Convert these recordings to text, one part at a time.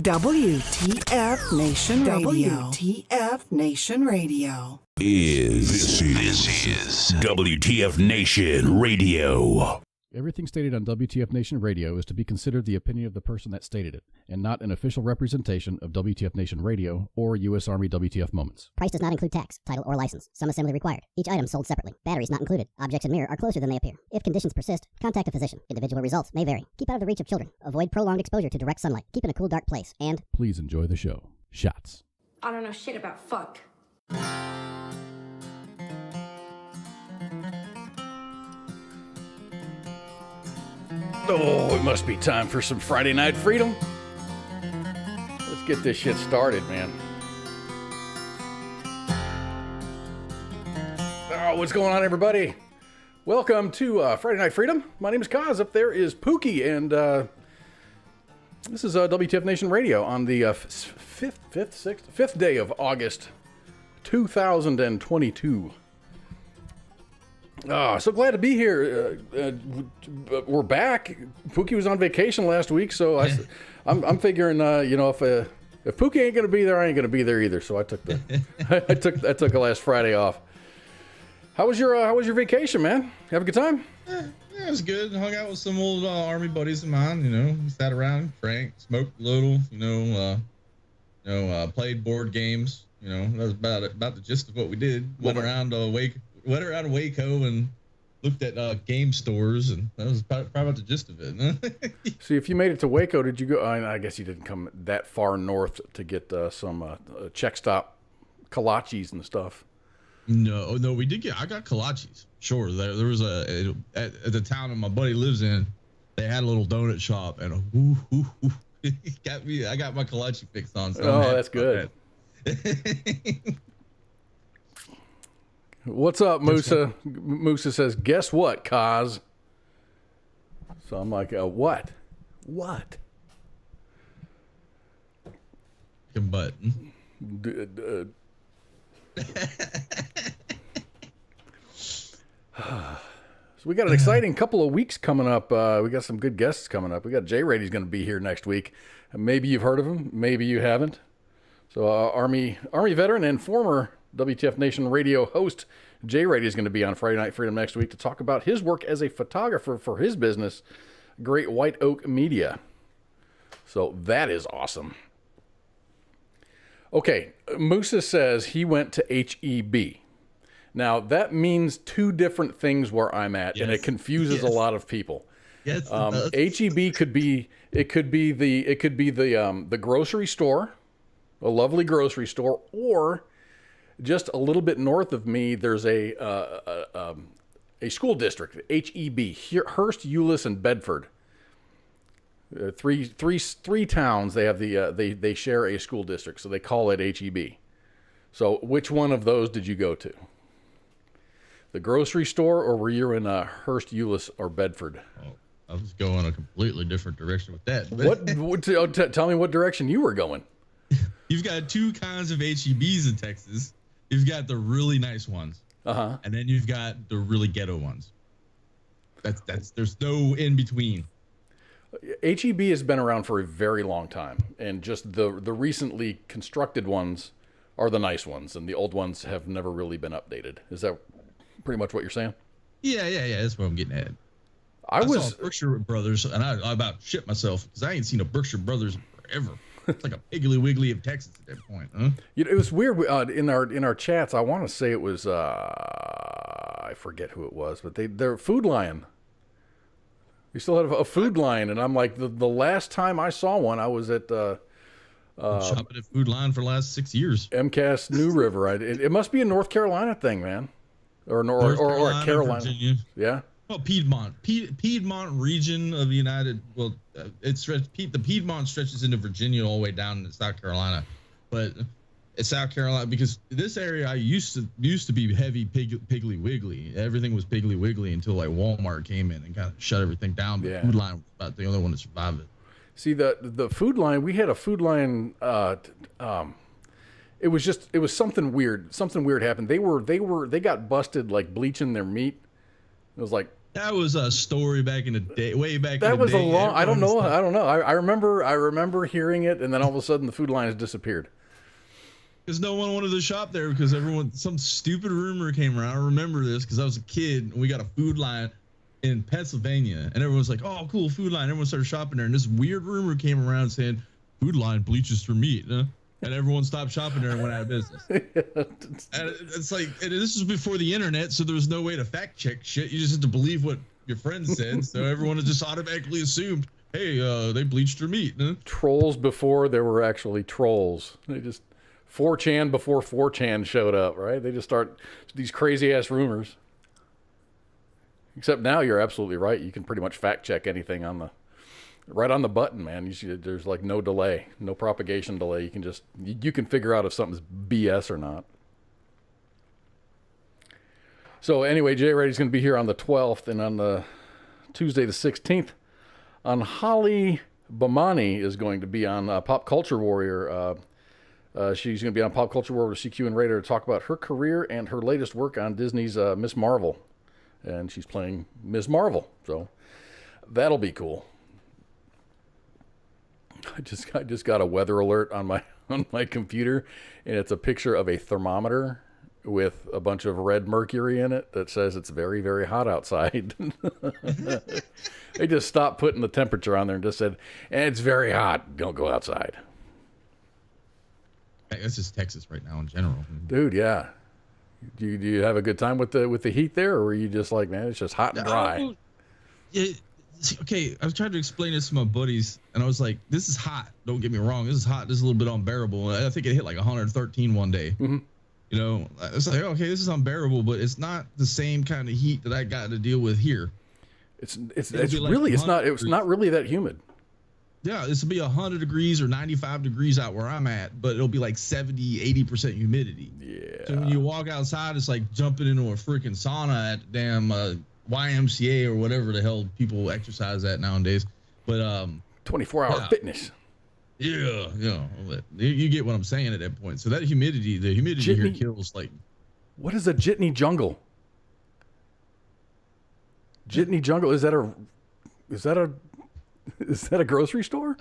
WTF Nation Radio. WTF Nation Radio. This is WTF Nation Radio. Everything stated on WTF Nation Radio is to be considered the opinion of the person that stated it, and not an official representation of WTF Nation Radio or U.S. Army WTF Moments. Price does not include tax, title, or license. Some assembly required. Each item sold separately. Batteries not included. Objects in mirror are closer than they appear. If conditions persist, contact a physician. Individual results may vary. Keep out of the reach of children. Avoid prolonged exposure to direct sunlight. Keep in a cool, dark place. And Please enjoy the show. Shots. I don't know shit about fuck. Oh, it must be time for some Friday Night Freedom. Let's get this shit started, man. Oh, what's going on, everybody? Welcome to Friday Night Freedom. My name is Kaz. Up there is Pookie, and this is WTF Nation Radio on the fifth day of August, 2022. So glad to be here. We're back. Pookie was on vacation last week, so I'm figuring, if Pookie ain't gonna be there, I ain't gonna be there either. So I took I took the last Friday off. How was your vacation, man? Have a good time? Yeah, it was good. Hung out with some old army buddies of mine. Sat around, drank, smoked a little. Played board games. That was about the gist of what we did. Went around Waco and looked at game stores, and that was probably about the gist of it. See, if you made it to Waco, did you go? I guess you didn't come that far north to get some check stop kolaches and stuff. No, we did I got kolaches. Sure, there was at the town that my buddy lives in. They had a little donut shop, and I got my kolache fix on. So that's good. What's up, Musa? Musa says, guess what, Kaz? So I'm like, what? What? Your button. So we got an exciting couple of weeks coming up. We got some good guests coming up. We got Jay Rady's going to be here next week. Maybe you've heard of him. Maybe you haven't. So Army veteran and former WTF Nation Radio host Jay Rady is going to be on Friday Night Freedom next week to talk about his work as a photographer for his business, Great White Oak Media. So that is awesome. Okay, Musa says he went to HEB. Now that means two different things where I'm at, yes, and it confuses a lot of people. Yes, HEB could be the grocery store, a lovely grocery store, or just a little bit north of me, there's a school district, HEB, Hearst, Euless, and Bedford. Three towns. They have they share a school district, so they call it HEB. So which one of those did you go to? The grocery store, or were you in Hearst, Euless, or Bedford? Oh, I was going a completely different direction with that. Tell me what direction you were going. You've got two kinds of HEBs in Texas. You've got the really nice ones, and then you've got the really ghetto ones. That's there's no in between. HEB has been around for a very long time, and just the recently constructed ones are the nice ones, and the old ones have never really been updated. Is that pretty much what you're saying? Yeah. That's what I'm getting at. I saw Berkshire Brothers, and I about shit myself because I ain't seen a Berkshire Brothers in forever. It's like a Piggly Wiggly of Texas at that point, huh? It was weird in our chats. I want to say it was I forget who it was, but they're Food Lion. We still had a Food Lion, and I'm like, the last time I saw one, I was at shopping at Food Lion for the last 6 years. MCAS New River. It must be a North Carolina thing, man, or Carolina. Virginia. Yeah. Well, Piedmont region of the United. Well, the Piedmont stretches into Virginia all the way down to South Carolina, but it's South Carolina because this area I used to be heavy Piggly Wiggly. Everything was Piggly Wiggly until like Walmart came in and kind of shut everything down. But Food Lion was about the only one that survived it. See, the Food Lion, we had a Food Lion. It was something weird. Something weird happened. They got busted like bleaching their meat. It was like That was a story back in the day, way back in the day. That was a long. I don't know. Everyone's I remember hearing it, and then all of a sudden the food line has disappeared. Because no one wanted to shop there because some stupid rumor came around. I remember this because I was a kid and we got a food line in Pennsylvania, and everyone was like, "Oh, cool food line." Everyone started shopping there, and this weird rumor came around saying food line bleaches for meat, and everyone stopped shopping there and went out of business. And it's like, and this was before the internet, so there was no way to fact check shit. You just had to believe what your friends said, so everyone just automatically assumed, "Hey, they bleached their meat." Trolls before there were actually trolls. They just 4chan before 4chan showed up, right? They just start these crazy ass rumors. Except now you're absolutely right. You can pretty much fact check anything right on the button, man. There's like no delay, no propagation delay. You can figure out if something's BS or not. So anyway, Jay Rady's going to be here on the 12th, and on the Tuesday the 16th, on Holly Bomani is going to be on Pop Culture Warrior. She's going to be on Pop Culture Warrior with CQ and Raider to talk about her career and her latest work on Disney's Miss Marvel. And she's playing Miss Marvel, so that'll be cool. I just got a weather alert on my computer, and it's a picture of a thermometer with a bunch of red mercury in it that says it's very, very hot outside. They just stopped putting the temperature on there and just said, "And it's very hot. Don't go outside." That's just Texas right now in general, dude. Yeah. Do you have a good time with the heat there, or were you just like, man, it's just hot and dry? Okay, I was trying to explain this to my buddies, and I was like, this is hot. Don't get me wrong. This is hot. This is a little bit unbearable. I think it hit like 113 one day. Mm-hmm. You know, it's like, okay, this is unbearable, but it's not the same kind of heat that I got to deal with here. It's not really that humid. Yeah, this will be 100 degrees or 95 degrees out where I'm at, but it'll be like 70, 80% humidity. Yeah. So when you walk outside, it's like jumping into a freaking sauna at damn YMCA or whatever the hell people exercise at nowadays. But 24-hour fitness. Yeah, you get what I'm saying at that point. So that humidity, the humidity here kills like. What is a jitney jungle? Jitney jungle, is that a grocery store?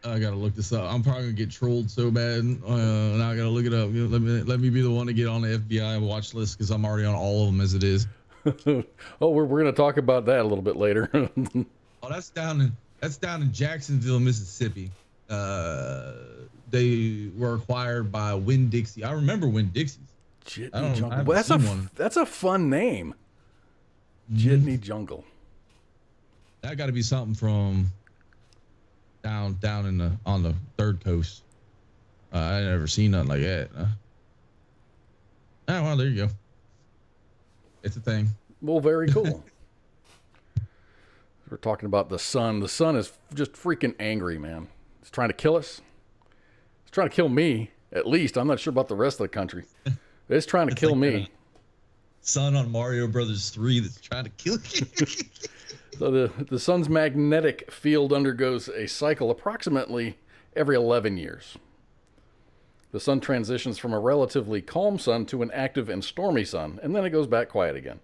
I gotta look this up. I'm probably gonna get trolled so bad. Now I gotta look it up. Let me be the one to get on the FBI watch list because I'm already on all of them as it is. Oh, we're gonna talk about that a little bit later. Oh, that's down in Jacksonville, Mississippi. They were acquired by Winn-Dixie. I remember Winn-Dixie's. Jitney Jungle. Well, that's a fun name. Jitney Jungle. That got to be something from down on the third coast. I never seen nothing like that. Oh, well, there you go. It's a thing. Well, very cool. We're talking about the sun. The sun is just freaking angry, man. It's trying to kill us. It's trying to kill me, at least. I'm not sure about the rest of the country. It's trying to kill me. Sun on Mario Brothers 3 that's trying to kill you. So the sun's magnetic field undergoes a cycle approximately every 11 years. The sun transitions from a relatively calm sun to an active and stormy sun, and then it goes back quiet again.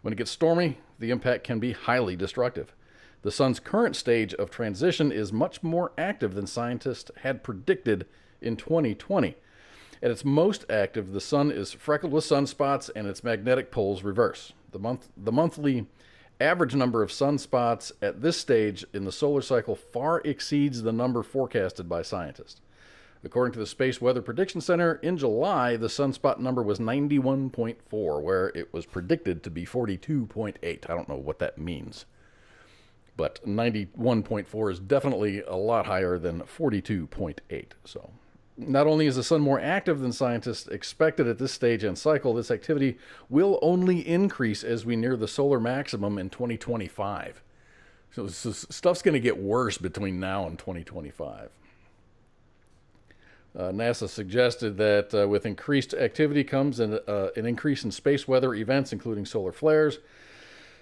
When it gets stormy, the impact can be highly destructive. The sun's current stage of transition is much more active than scientists had predicted in 2020. At its most active, the sun is freckled with sunspots and its magnetic poles reverse. The monthly average number of sunspots at this stage in the solar cycle far exceeds the number forecasted by scientists. According to the Space Weather Prediction Center, in July, the sunspot number was 91.4, where it was predicted to be 42.8. I don't know what that means. But 91.4 is definitely a lot higher than 42.8. So, not only is the sun more active than scientists expected at this stage and cycle, this activity will only increase as we near the solar maximum in 2025. So stuff's going to get worse between now and 2025. NASA suggested that with increased activity comes an increase in space weather events, including solar flares,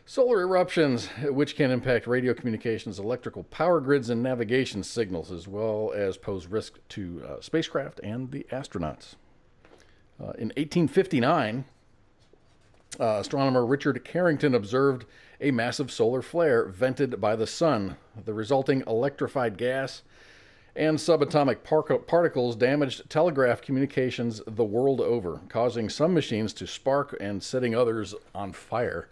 solar eruptions, which can impact radio communications, electrical power grids, and navigation signals, as well as pose risk to spacecraft and the astronauts. In 1859, Astronomer Richard Carrington observed a massive solar flare vented by the sun. The resulting electrified gas and subatomic particles damaged telegraph communications the world over, causing some machines to spark and setting others on fire.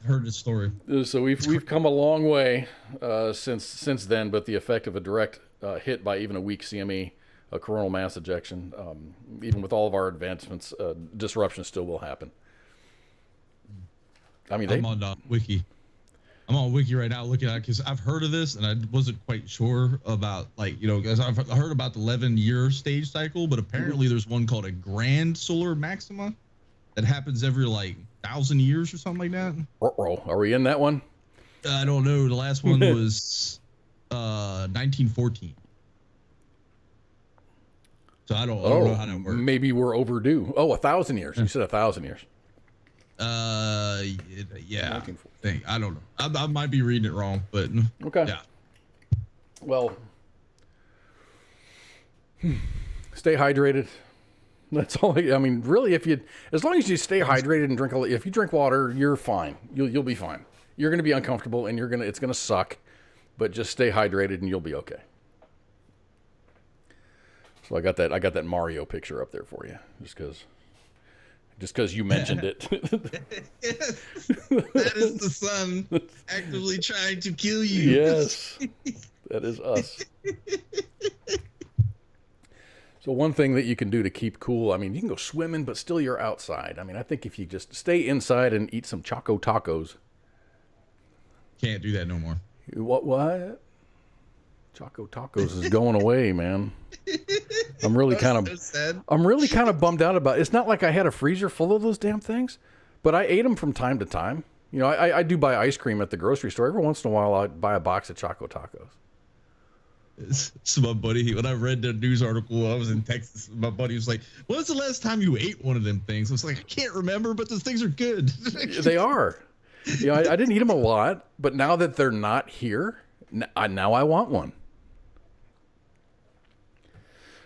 Heard this story. So we've come a long way since then, but the effect of a direct hit by even a weak CME, a coronal mass ejection, even with all of our advancements, disruption still will happen. I mean, I'm on Wiki. I'm on Wiki right now looking at it because I've heard of this and I wasn't quite sure about, like, you know, because I've heard about the 11-year stage cycle, but apparently there's one called a grand solar maxima that happens every like 1,000 years or something like that. Are we in that one? I don't know. The last one was 1914. So I don't know how that works. Maybe we're overdue. 1,000 years. You said 1,000 years. Yeah. I don't know. I might be reading it wrong, but okay. Yeah. Well, stay hydrated. That's all. I mean, really, as long as you stay hydrated and if you drink water, you're fine. You'll be fine. You're going to be uncomfortable and it's going to suck, but just stay hydrated and you'll be okay. So I got that Mario picture up there for you, just because you mentioned it. That is the sun actively trying to kill you. Yes, that is us. So one thing that you can do to keep cool, I mean, you can go swimming, but still you're outside. I mean, I think if you just stay inside and eat some Choco Tacos. Can't do that no more. What? Choco Tacos is going away, man. I'm really kind of bummed out about it. It's not like I had a freezer full of those damn things, but I ate them from time to time. You know, I do buy ice cream at the grocery store. Every once in a while, I buy a box of Choco Tacos. So my buddy, when I read the news article, I was in Texas. My buddy was like, "When was the last time you ate one of them things?" I was like, "I can't remember, but those things are good." They are. You know, I didn't eat them a lot, but now that they're not here, now I want one.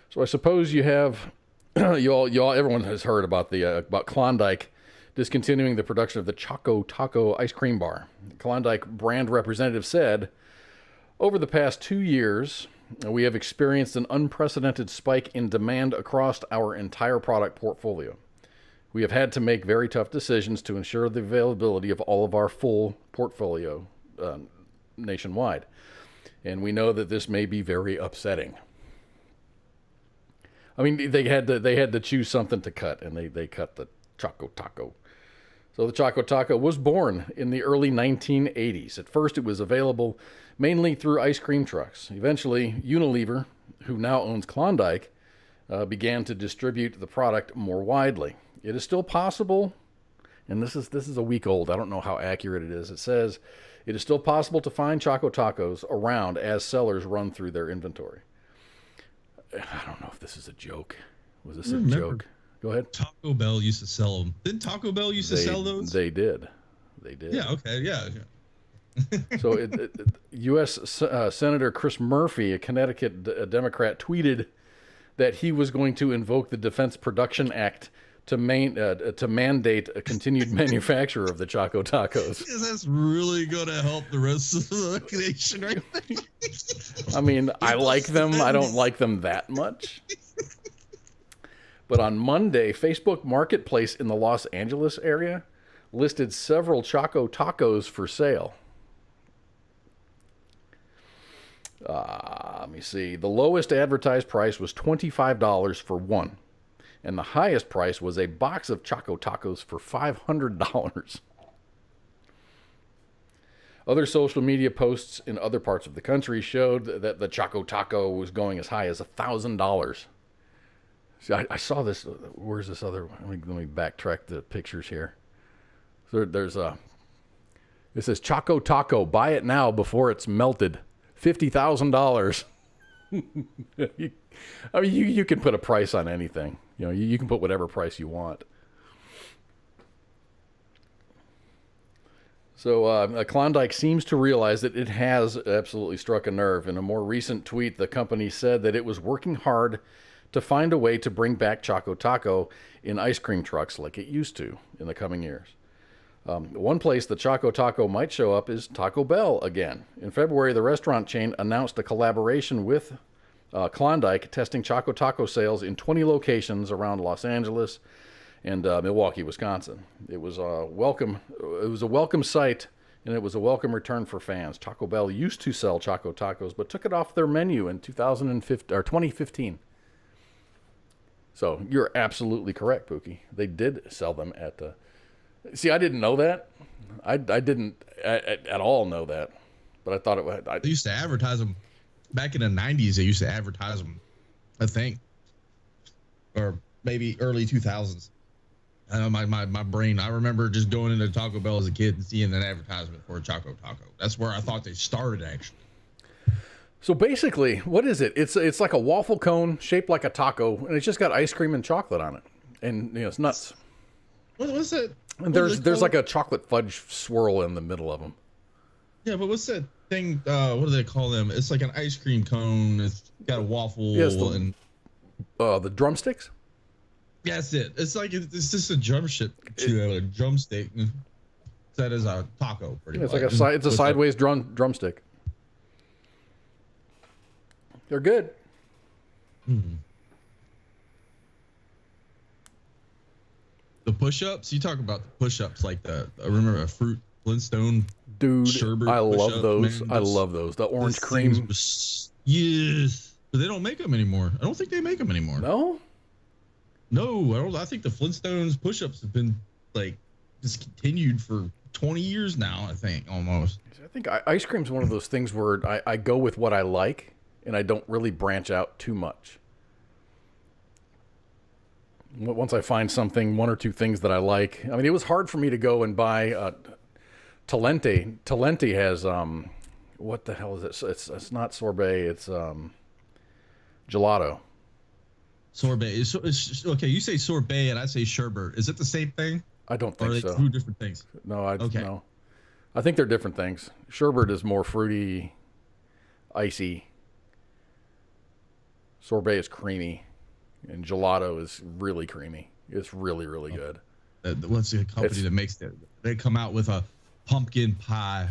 So I suppose you have, everyone has heard about about Klondike discontinuing the production of the Choco Taco ice cream bar. The Klondike brand representative said, "Over the past 2 years, we have experienced an unprecedented spike in demand across our entire product portfolio. We have had to make very tough decisions to ensure the availability of all of our full portfolio nationwide. And we know that this may be very upsetting." I mean, they had to choose something to cut, and they cut the Choco Taco. So the Choco Taco was born in the early 1980s. At first, it was available mainly through ice cream trucks. Eventually, Unilever, who now owns Klondike, began to distribute the product more widely. It is still possible, and this is a week old. I don't know how accurate it is. It says it is still possible to find Choco Tacos around as sellers run through their inventory. I don't know if this is a joke. Was this a joke? Go ahead. Taco Bell used to sell them. Didn't Taco Bell used to sell those? They did. Yeah, okay, yeah. So U.S. Senator Chris Murphy, a Connecticut Democrat, tweeted that he was going to invoke the Defense Production Act to mandate a continued manufacture of the Choco Tacos. Because that's really going to help the rest of the nation, right? I mean, I like them. I don't like them that much. But on Monday, Facebook Marketplace in the Los Angeles area listed several Choco Tacos for sale. Let me see. The lowest advertised price was $25 for one. And the highest price was a box of Choco Tacos for $500. Other social media posts in other parts of the country showed that the Choco Taco was going as high as $1,000. See, I saw this. Where's this other one? Let me backtrack the pictures here. So there's it says Choco Taco. Buy it now before it's melted. $50,000. I mean, you can put a price on anything. You know, you can put whatever price you want. So Klondike seems to realize that it has absolutely struck a nerve. In a more recent tweet, the company said that it was working hard to find a way to bring back Choco Taco in ice cream trucks like it used to in the coming years. One place the Choco Taco might show up is Taco Bell again. In February, the restaurant chain announced a collaboration with Klondike, testing Choco Taco sales in 20 locations around Los Angeles and Milwaukee, Wisconsin. It was a welcome sight, and it was a welcome return for fans. Taco Bell used to sell Choco Tacos, but took it off their menu in 2015. So you're absolutely correct, Pookie. They did sell them at the... See, I didn't know that. I didn't at all know that, but I thought it was... They used to advertise them back in the 90s. They used to advertise them, I think, or maybe early 2000s. I know my brain. I remember just going into Taco Bell as a kid and seeing an advertisement for a Choco Taco. That's where I thought they started, actually. So basically, what is it? It's like a waffle cone shaped like a taco, and it's just got ice cream and chocolate on it, and it's nuts. What's that? And there's like a chocolate fudge swirl in the middle of them. Yeah, but what's that thing? What do they call them? It's like an ice cream cone. It's got a waffle and the drumsticks. Yeah, that's it. It's like it's just a drumstick. A drumstick. That is a taco, pretty much. It's like it's a sideways drumstick. They're good. Mm-hmm. The push-ups. You talk about the push-ups, like I remember a fruit Flintstone. Dude, sherbet I love those. Man, I love those. The orange cream. Yes, but they don't make them anymore. I don't think they make them anymore. No. No, I don't. I think the Flintstones push-ups have been like discontinued for 20 years now. I think almost. I think ice cream is one of those things where I go with what I like, and I don't really branch out too much. Once I find something, one or two things that I like. I mean, it was hard for me to go and buy Talenti. Talenti has what the hell is it? It's not sorbet. It's gelato. Sorbet. It's okay. You say sorbet and I say sherbet. Is it the same thing? I don't think or are so. they two different things? No, no. I think they're different things. Sherbet is more fruity, icy. Sorbet is creamy, and gelato is really creamy. It's really, really good. What's the company that makes that? They come out with a pumpkin pie.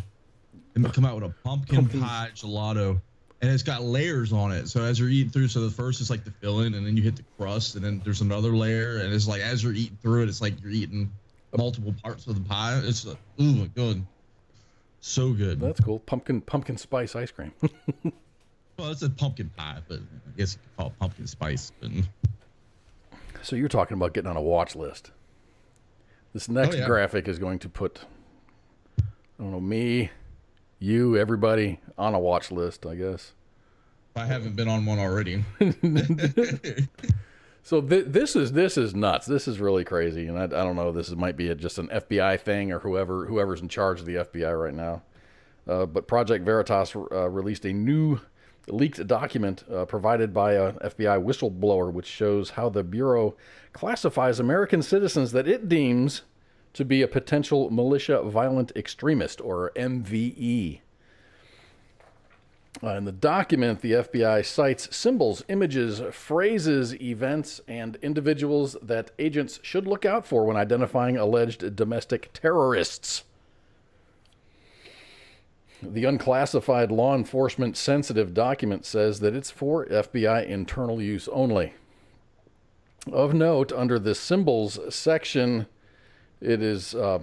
They come out with a pumpkin pie gelato. And it's got layers on it. So as you're eating through, so the first is like the filling, and then you hit the crust, and then there's another layer, and it's like as you're eating through it, it's like you're eating multiple parts of the pie. It's good, so good. That's cool. Pumpkin spice ice cream. Well, it's a pumpkin pie, but I guess you could call it pumpkin spice. But... So you're talking about getting on a watch list. This next graphic is going to put, I don't know, me, you, everybody on a watch list, I guess. I haven't been on one already. So this is nuts. This is really crazy, and I don't know. This might be just an FBI thing or whoever's in charge of the FBI right now. But Project Veritas released a new leaked document provided by a FBI whistleblower, which shows how the Bureau classifies American citizens that it deems to be a potential militia violent extremist, or MVE. In the document, the FBI cites symbols, images, phrases, events, and individuals that agents should look out for when identifying alleged domestic terrorists. The unclassified law enforcement sensitive document says that it's for FBI internal use only. Of note, under the symbols section, it is a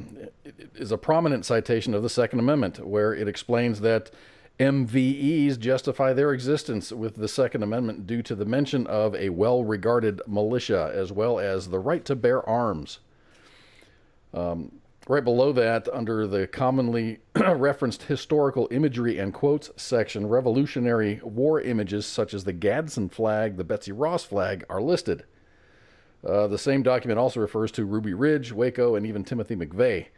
prominent citation of the Second Amendment, where it explains that MVEs justify their existence with the Second Amendment due to the mention of a well-regarded militia, as well as the right to bear arms. Right below that, under the commonly referenced historical imagery and quotes section, Revolutionary War images such as the Gadsden flag, the Betsy Ross flag, are listed. The same document also refers to Ruby Ridge, Waco, and even Timothy McVeigh,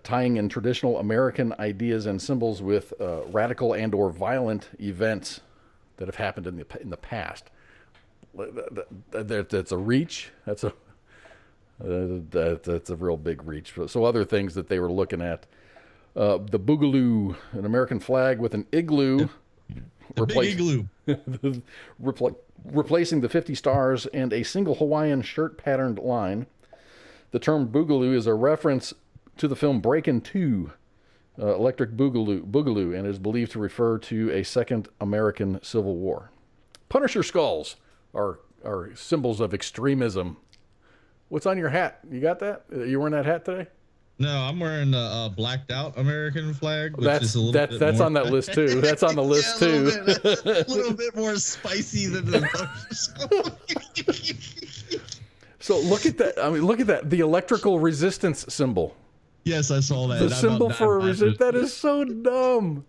tying in traditional American ideas and symbols with radical and or violent events that have happened in the past. That's a reach. That's a real big reach. So other things that they were looking at, the Boogaloo, an American flag with an igloo The big igloo. Replacing the 50 stars and a single Hawaiian shirt-patterned line. The term boogaloo is a reference to the film Breakin' 2, Electric Boogaloo, and is believed to refer to a second American Civil War. Punisher skulls are symbols of extremism. What's on your hat? You got that? You wearing that hat today? No, I'm wearing a blacked out American flag. Which That's is a little bit that's more... on that list too. That's on the list too. A little bit more spicy than the So look at that. I mean, look at that. The electrical resistance symbol. Yes, I saw that. The symbol for resistance. That is so dumb.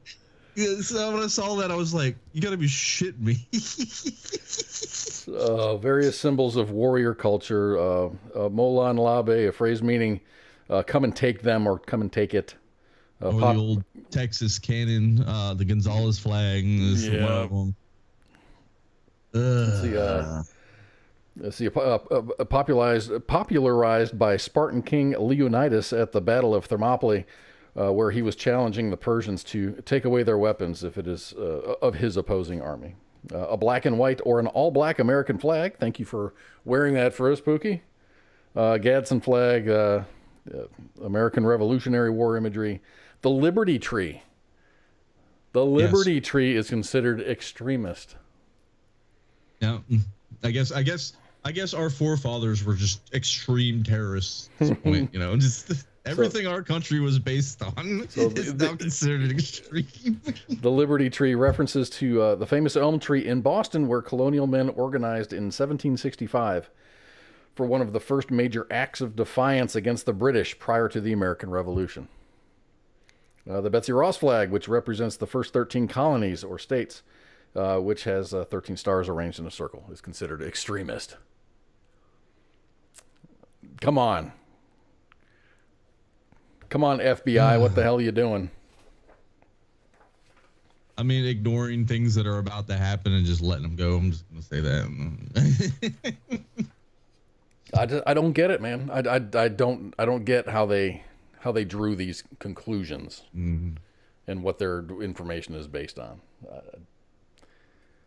Yeah, so when I saw that, I was like, "You got to be shitting me." Various symbols of warrior culture. Molan Labe, a phrase meaning "come and take them" or "come and take it." The old Texas cannon, the Gonzalez flag is one of them. Let's see, popularized by Spartan King Leonidas at the Battle of Thermopylae, where he was challenging the Persians to take away their weapons if it is of his opposing army. A black and white or an all-black American flag. Thank you for wearing that for us, Pookie. Gadsden flag, American Revolutionary War imagery. The Liberty Tree. The Liberty Tree is considered extremist. Yeah, I guess our forefathers were just extreme terrorists at this point. You know, just everything our country was based on is now considered extreme. The Liberty Tree references to the famous elm tree in Boston, where colonial men organized in 1765 for one of the first major acts of defiance against the British prior to the American Revolution. The Betsy Ross flag, which represents the first 13 colonies or states, which has 13 stars arranged in a circle, is considered extremist. Come on. Come on, FBI. What the hell are you doing? I mean, ignoring things that are about to happen and just letting them go. I'm just going to say that. I don't get it, man. I don't get how they drew these conclusions and what their information is based on.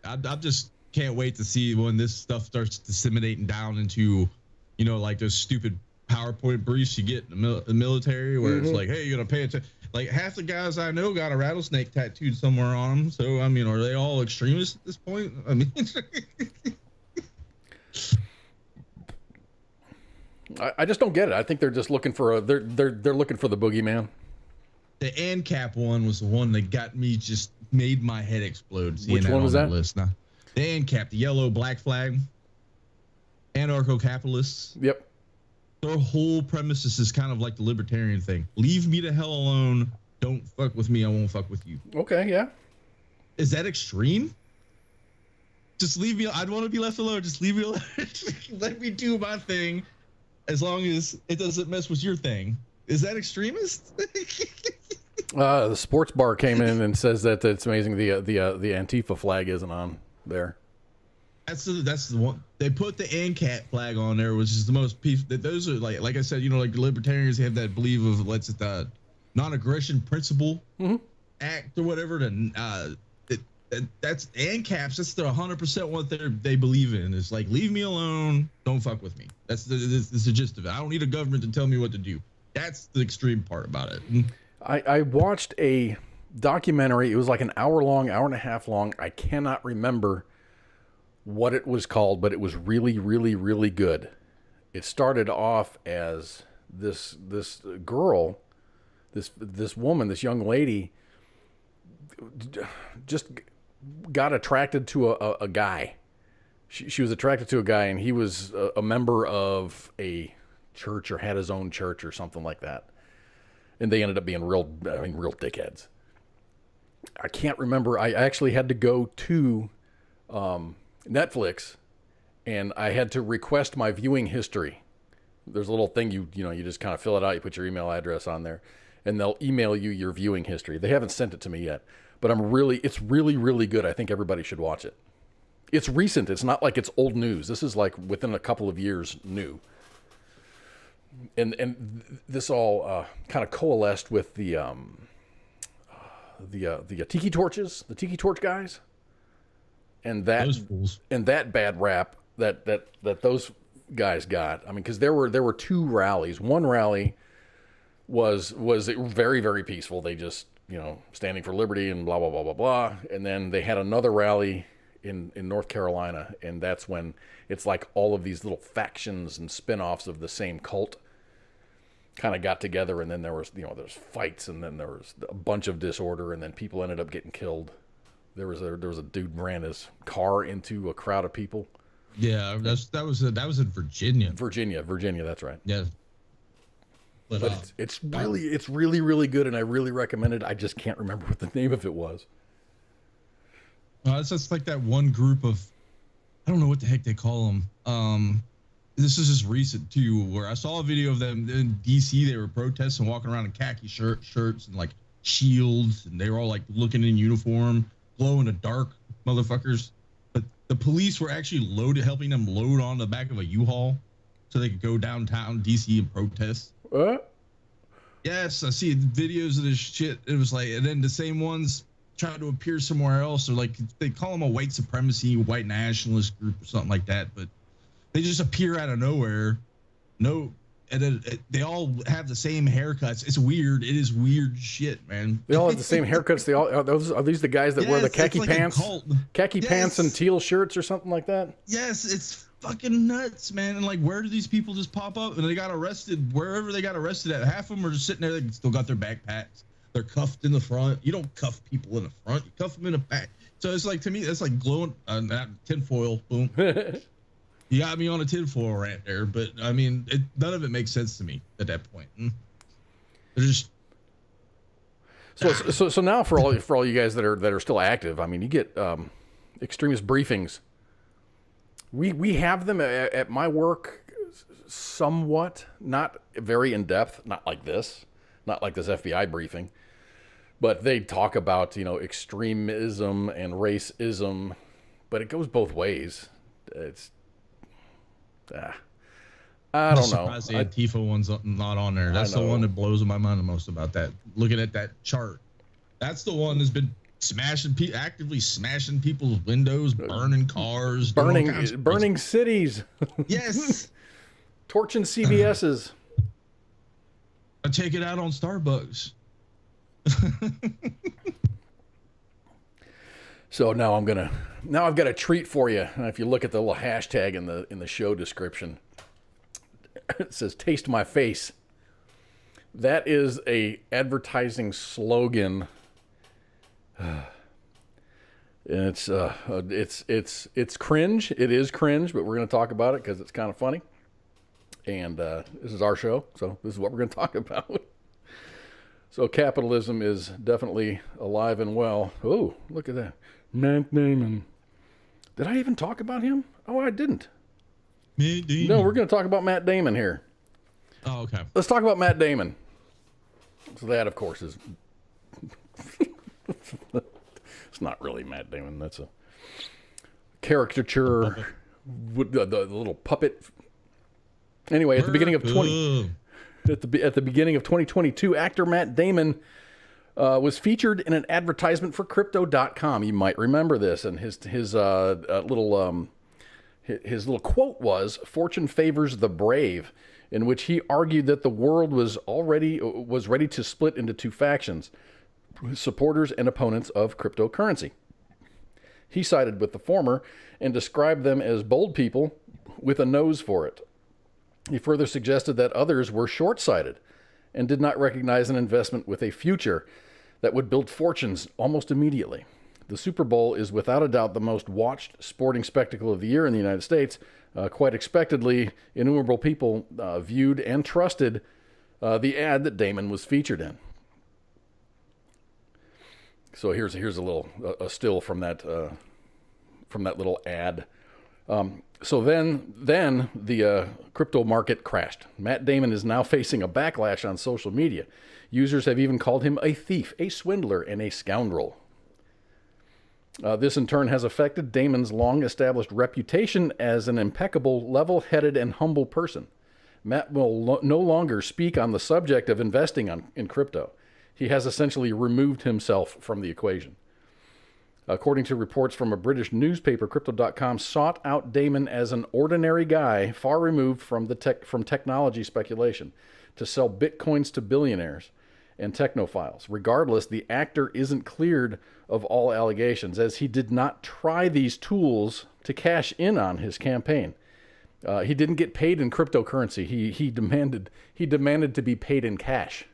I just can't wait to see when this stuff starts disseminating down into, you know, like those stupid PowerPoint briefs you get in the military where it's like, hey, you're going to pay attention. Like half the guys I know got a rattlesnake tattooed somewhere on them. So, I mean, are they all extremists at this point? I mean, I just don't get it. I think they're just looking for they're looking for the boogeyman. The ANCAP one was the one that got me, just made my head explode. Which one was that? List. Now, the ANCAP, the yellow black flag, anarcho-capitalists. Yep. Their whole premise is kind of like the libertarian thing. Leave me the hell alone. Don't fuck with me. I won't fuck with you. Okay, yeah. Is that extreme? Just leave me. I'd want to be left alone. Just leave me alone. Let me do my thing, as long as it doesn't mess with your thing. Is that extremist? The sports bar came in and says that it's amazing the Antifa flag isn't on there. That's the one. They put the ANCAP flag on there, which is the most peaceful. Those are like I said, you know, like the libertarians have that belief of the non-aggression principle act or whatever. That's ANCAPs. That's the 100% what they believe in. It's like, leave me alone. Don't fuck with me. That's the gist of it. I don't need a government to tell me what to do. That's the extreme part about it. I watched a documentary. It was like an hour long, hour and a half long. I cannot remember what it was called, but it was really, really, really good. It started off as this girl, this woman, this young lady, just got attracted to a guy. She was attracted to a guy, and he was a member of a church or had his own church or something like that. And they ended up being real dickheads. I can't remember. I actually had to go to Netflix, and I had to request my viewing history. There's a little thing you just kind of fill it out. You put your email address on there, and they'll email you your viewing history. They haven't sent it to me yet, but it's really, really good. I think everybody should watch it. It's recent. It's not like it's old news. This is like within a couple of years new. And this all kind of coalesced with the tiki torches, the tiki torch guys, and Those fools. that bad rap that those guys got. I mean, because there were two rallies. One rally was very, very peaceful. They just, standing for liberty and blah blah blah blah blah. And then they had another rally in North Carolina, and that's when it's like all of these little factions and spin-offs of the same cult kind of got together, and then there was there's fights, and then there was a bunch of disorder, and then people ended up getting killed. There was a dude ran his car into a crowd of people. Yeah, that was in Virginia. Virginia, that's right. Yeah. But it's really, really good, and I really recommend it. I just can't remember what the name of it was. It's just like that one group of, I don't know what the heck they call them. This is just recent too, where I saw a video of them in DC. They were protesting, walking around in khaki shirts and like shields, and they were all like looking in uniform, glow in the dark motherfuckers. But the police were actually helping them load on the back of a U-Haul so they could go downtown DC and protest. Yes, I see videos of this shit. It was like, and then the same ones trying to appear somewhere else, or like they call them a white supremacy, white nationalist group or something like that, but they just appear out of nowhere. And then they all have the same haircuts. It's weird. It is weird shit, man. They all have the same haircuts. Are these the guys that wear the khaki like pants, pants and teal shirts or something like that? Yes, it's fucking nuts, man. And like, where do these people just pop up? And they got arrested wherever they got arrested at. Half of them are just sitting there. They still got their backpacks. They're cuffed in the front. You don't cuff people in the front. You cuff them in the back. So it's like, to me, that's like glowing tinfoil. Boom. You got me on a tinfoil rant there, but I mean, none of it makes sense to me at that point. They're just so now for all you guys that are still active. I mean, you get extremist briefings. We have them at my work, somewhat, not very in depth, not like this FBI briefing, but they talk about extremism and racism, but it goes both ways. It's I don't know. The Antifa one's not on there. That's the one that blows my mind the most about that. Looking at that chart, that's the one that's been actively smashing people's windows, burning cars, burning cities. Yes, torching CVS's. I take it out on Starbucks. So now I've got a treat for you. If you look at the little hashtag in the show description, it says "Taste my face." That is a advertising slogan, and it's cringe. It is cringe, but we're going to talk about it because it's kind of funny. And this is our show, so this is what we're going to talk about. So capitalism is definitely alive and well. Oh, look at that. Matt Damon. Did I even talk about him? Oh, I didn't. No, we're going to talk about Matt Damon here. Oh, okay. Let's talk about Matt Damon. So that, of course, is... It's not really Matt Damon. That's a caricature. The little puppet. Anyway, at the beginning of 2022, actor Matt Damon was featured in an advertisement for Crypto.com. You might remember this, and his little quote was, "Fortune favors the brave," in which he argued that the world was ready to split into two factions, supporters and opponents of cryptocurrency. He sided with the former and described them as bold people with a nose for it. He further suggested that others were short-sighted and did not recognize an investment with a future that would build fortunes almost immediately. The Super Bowl is without a doubt the most watched sporting spectacle of the year in the United States. Quite expectedly, innumerable people viewed and trusted the ad that Damon was featured in. So here's a still from that little ad. So then the crypto market crashed. Matt Damon is now facing a backlash on social media. Users have even called him a thief, a swindler, and a scoundrel. This in turn has affected Damon's long-established reputation as an impeccable, level-headed, and humble person. Matt will no longer speak on the subject of investing in crypto. He has essentially removed himself from the equation. According to reports from a British newspaper, Crypto.com sought out Damon as an ordinary guy far removed from technology speculation to sell bitcoins to billionaires and technophiles. Regardless, the actor isn't cleared of all allegations, as he did not try these tools to cash in on his campaign. He didn't get paid in cryptocurrency. He demanded to be paid in cash.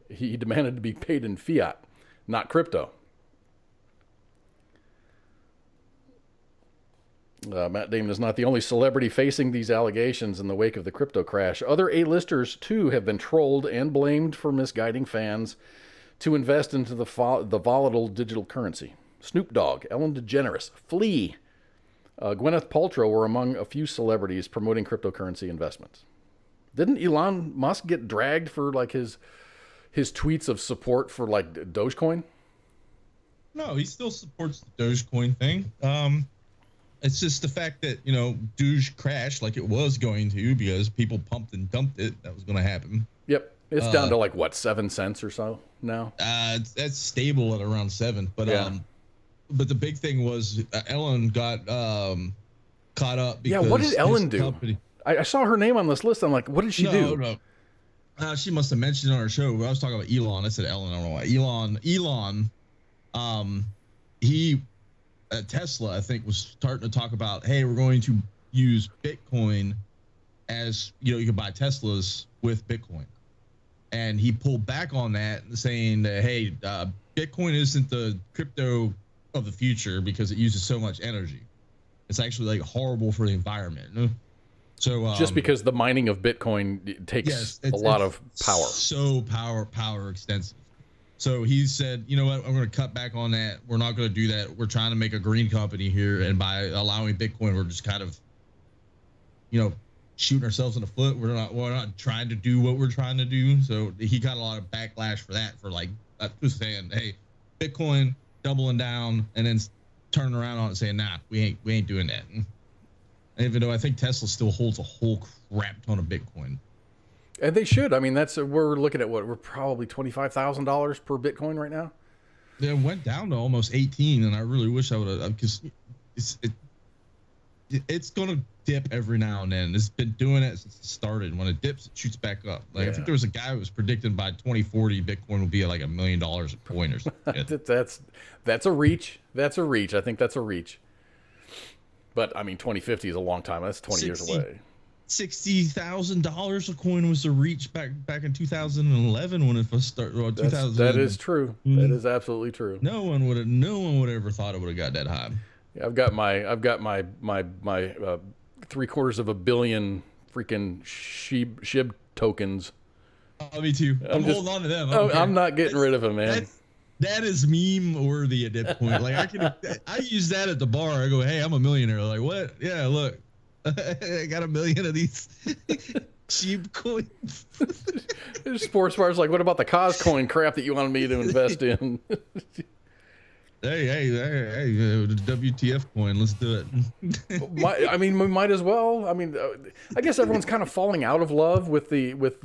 He demanded to be paid in fiat, not crypto. Matt Damon is not the only celebrity facing these allegations in the wake of the crypto crash. Other A-listers, too, have been trolled and blamed for misguiding fans to invest into the volatile digital currency. Snoop Dogg, Ellen DeGeneres, Flea, Gwyneth Paltrow were among a few celebrities promoting cryptocurrency investments. Didn't Elon Musk get dragged for like his tweets of support for like Dogecoin? No, he still supports the Dogecoin thing. It's just the fact that, Doge crashed like it was going to because people pumped and dumped it. That was going to happen. Yep. It's down to like, what, 7 cents or so now? It's stable at around 7. But but the big thing was Ellen got caught up. Because what did Ellen do? I saw her name on this list. I'm like, what did she do? No. She must have mentioned it on her show. I was talking about Elon. I said Ellen. I don't know why. Elon, he... Tesla, I think, was starting to talk about, hey, we're going to use Bitcoin as, you can buy Teslas with Bitcoin. And he pulled back on that, saying that, hey, Bitcoin isn't the crypto of the future because it uses so much energy. It's actually like horrible for the environment. So just because the mining of Bitcoin takes a lot of power. So power extensive. So he said, you know what, I'm going to cut back on that. We're not going to do that. We're trying to make a green company here. And by allowing Bitcoin, we're just kind of, shooting ourselves in the foot. We're not trying to do what we're trying to do. So he got a lot of backlash for that, for like, just saying, hey, Bitcoin, doubling down, and then turning around on it saying, nah, we ain't doing that. And even though I think Tesla still holds a whole crap ton of Bitcoin. And they should. I mean, we're looking at we're probably $25,000 per Bitcoin right now. It went down to almost 18, and I really wish I would have, because it's going to dip every now and then. It's been doing it since it started. When it dips, it shoots back up. I think there was a guy who was predicting by 2040 Bitcoin will be at like $1 million a coin or something. That's a reach. That's a reach. I think that's a reach. But I mean, 2050 is a long time. That's 20 years away. $60,000 a coin was the reach back in 2011 when it first started. Well, 2000. That is true. That is absolutely true. No one would ever thought it would have got that high. Yeah, I've got my 750 million freaking SHIB tokens. Oh, me too. I'm holding on to them. I'm not getting rid of them, man. That is meme worthy at that point. Like I use that at the bar. I go, hey, I'm a millionaire. Like, what? Yeah, look. I got 1 million of these cheap coins. Sports bars like, what about the Coscoin crap that you wanted me to invest in? hey, the WTF coin, let's do it. I mean, we might as well. I mean, I guess everyone's kind of falling out of love with the what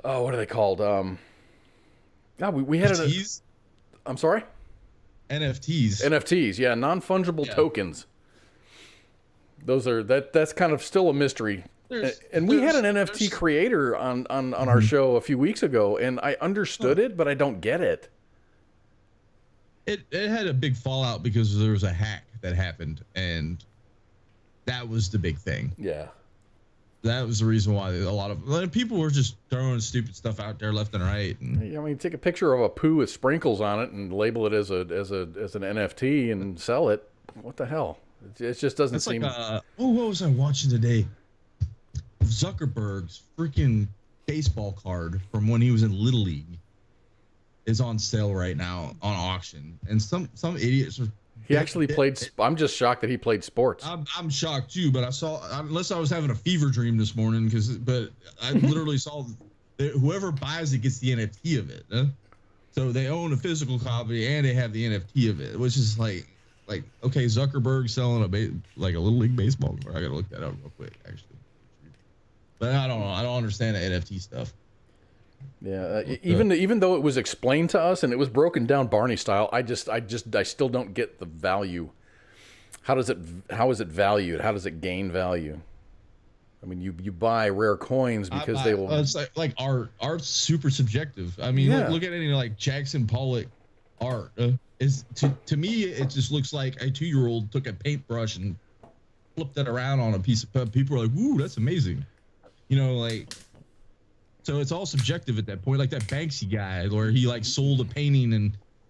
are they called? We had NFTs? I'm sorry? NFTs, yeah, non-fungible tokens. Those are that's kind of still a mystery. And we had an NFT creator on our show a few weeks ago, and I understood it, but I don't get it. It had a big fallout because there was a hack that happened, and that was the big thing. Yeah. That was the reason why a lot of people were just throwing stupid stuff out there left and right. And, I mean, take a picture of a poo with sprinkles on it and label it as an NFT and sell it. What the hell? It just doesn't seem. Like what was I watching today? Zuckerberg's freaking baseball card from when he was in Little League is on sale right now on auction, and some idiots are. He actually played. I'm just shocked that he played sports. I'm shocked too, but unless I was having a fever dream this morning, but I literally saw whoever buys it gets the NFT of it. So they own a physical copy and they have the NFT of it, which is like okay, Zuckerberg selling a Little League baseball card. I gotta look that up real quick, actually. But I don't know. I don't understand the NFT stuff. Yeah, even though it was explained to us and it was broken down Barney style, I still don't get the value. How is it valued? How does it gain value? I mean, you buy rare coins because they will. It's like art. Art's super subjective. I mean, look at any like Jackson Pollock art. Is to me, it just looks like a 2-year-old took a paintbrush and flipped it around on a piece of paper. People are like, "Ooh, that's amazing," like. So it's all subjective at that point, like that Banksy guy, where he like sold a painting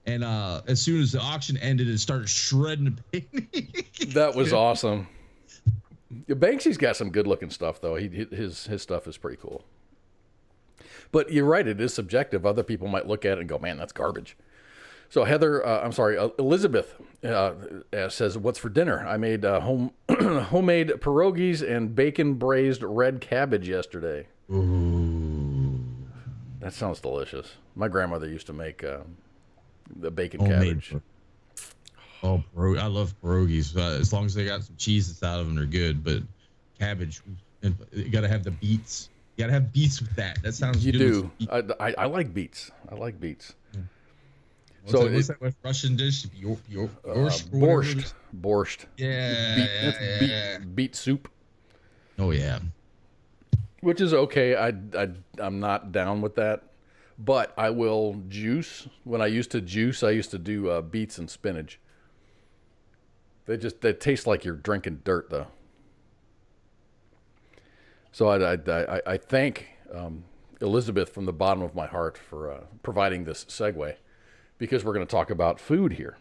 and as soon as the auction ended, it started shredding the painting. That was awesome. Banksy's got some good looking stuff though. His stuff is pretty cool. But you're right, it is subjective. Other people might look at it and go, "Man, that's garbage." So Elizabeth says, "What's for dinner? I made homemade pierogies and bacon braised red cabbage yesterday." Ooh. That sounds delicious. My grandmother used to make the bacon cabbage. Oh, I love pierogies. As long as they got some cheese inside of them, they're good. But cabbage, and you got to have the beets. You got to have beets with that. That sounds good. You do. I like beets. I like beets. Yeah. What's that Russian dish? Borscht. Yeah. Beet soup. Oh, yeah. Which is okay. I'm not down with that, but I will juice. When I used to juice, I used to do beets and spinach. They taste like you're drinking dirt, though. So I thank Elizabeth from the bottom of my heart for providing this segue, because we're going to talk about food here.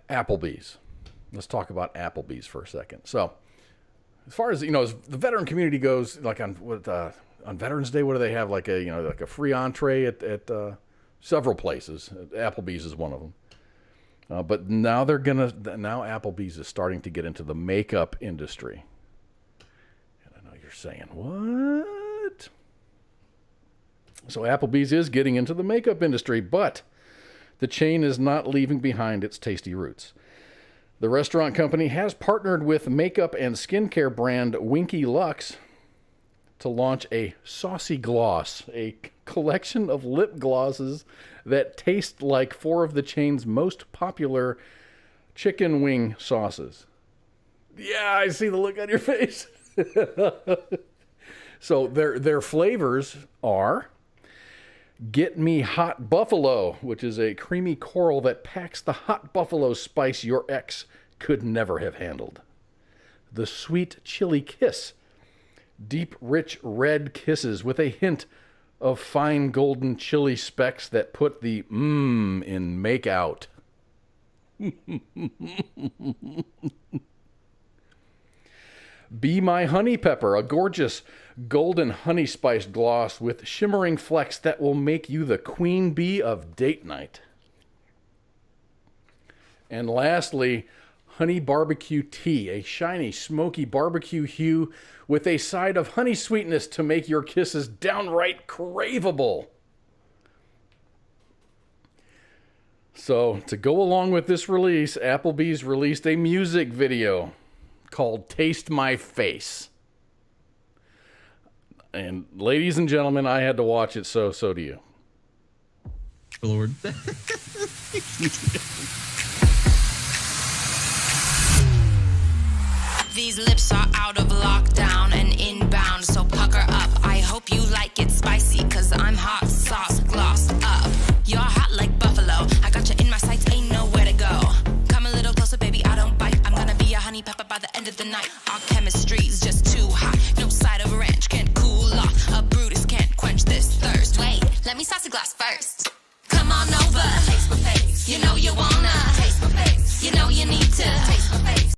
Applebee's. Let's talk about Applebee's for a second. So, as far as as the veteran community goes, like on Veterans Day, what do they have? Like a free entree at several places. Applebee's is one of them. But now Applebee's is starting to get into the makeup industry. And I know you're saying, what? So Applebee's is getting into the makeup industry, but the chain is not leaving behind its tasty roots. The restaurant company has partnered with makeup and skincare brand Winky Lux to launch a Saucy Gloss, a collection of lip glosses that taste like 4 of the chain's most popular chicken wing sauces. Yeah, I see the look on your face. So their flavors are Get Me Hot Buffalo, which is a creamy coral that packs the hot buffalo spice your ex could never have handled. The Sweet Chili Kiss, deep, rich red kisses with a hint of fine golden chili specks that put the in make out. Be My Honey Pepper, a gorgeous golden honey spiced gloss with shimmering flecks that will make you the queen bee of date night. And lastly, Honey Barbecue Tea, a shiny, smoky barbecue hue with a side of honey sweetness to make your kisses downright craveable. So, to go along with this release, Applebee's released a music video called Taste My Face. And ladies and gentlemen, I had to watch it, so do you. Lord. These lips are out of lockdown and inbound, so pucker up. I hope you like it spicy, cause I'm hot sauce glossed up. You're hot like buffalo, I got you in my sights, ain't nowhere to go. Come a little closer, baby, I don't bite. I'm gonna be a honey pepper by the end of the night. Our chemistry's just too hot, no side of ranch can't cool off. A Brutus can't quench this thirst. Wait, let me sauce a glass first. Come on over, taste my face. You know you wanna taste my face. You know you need to taste my face.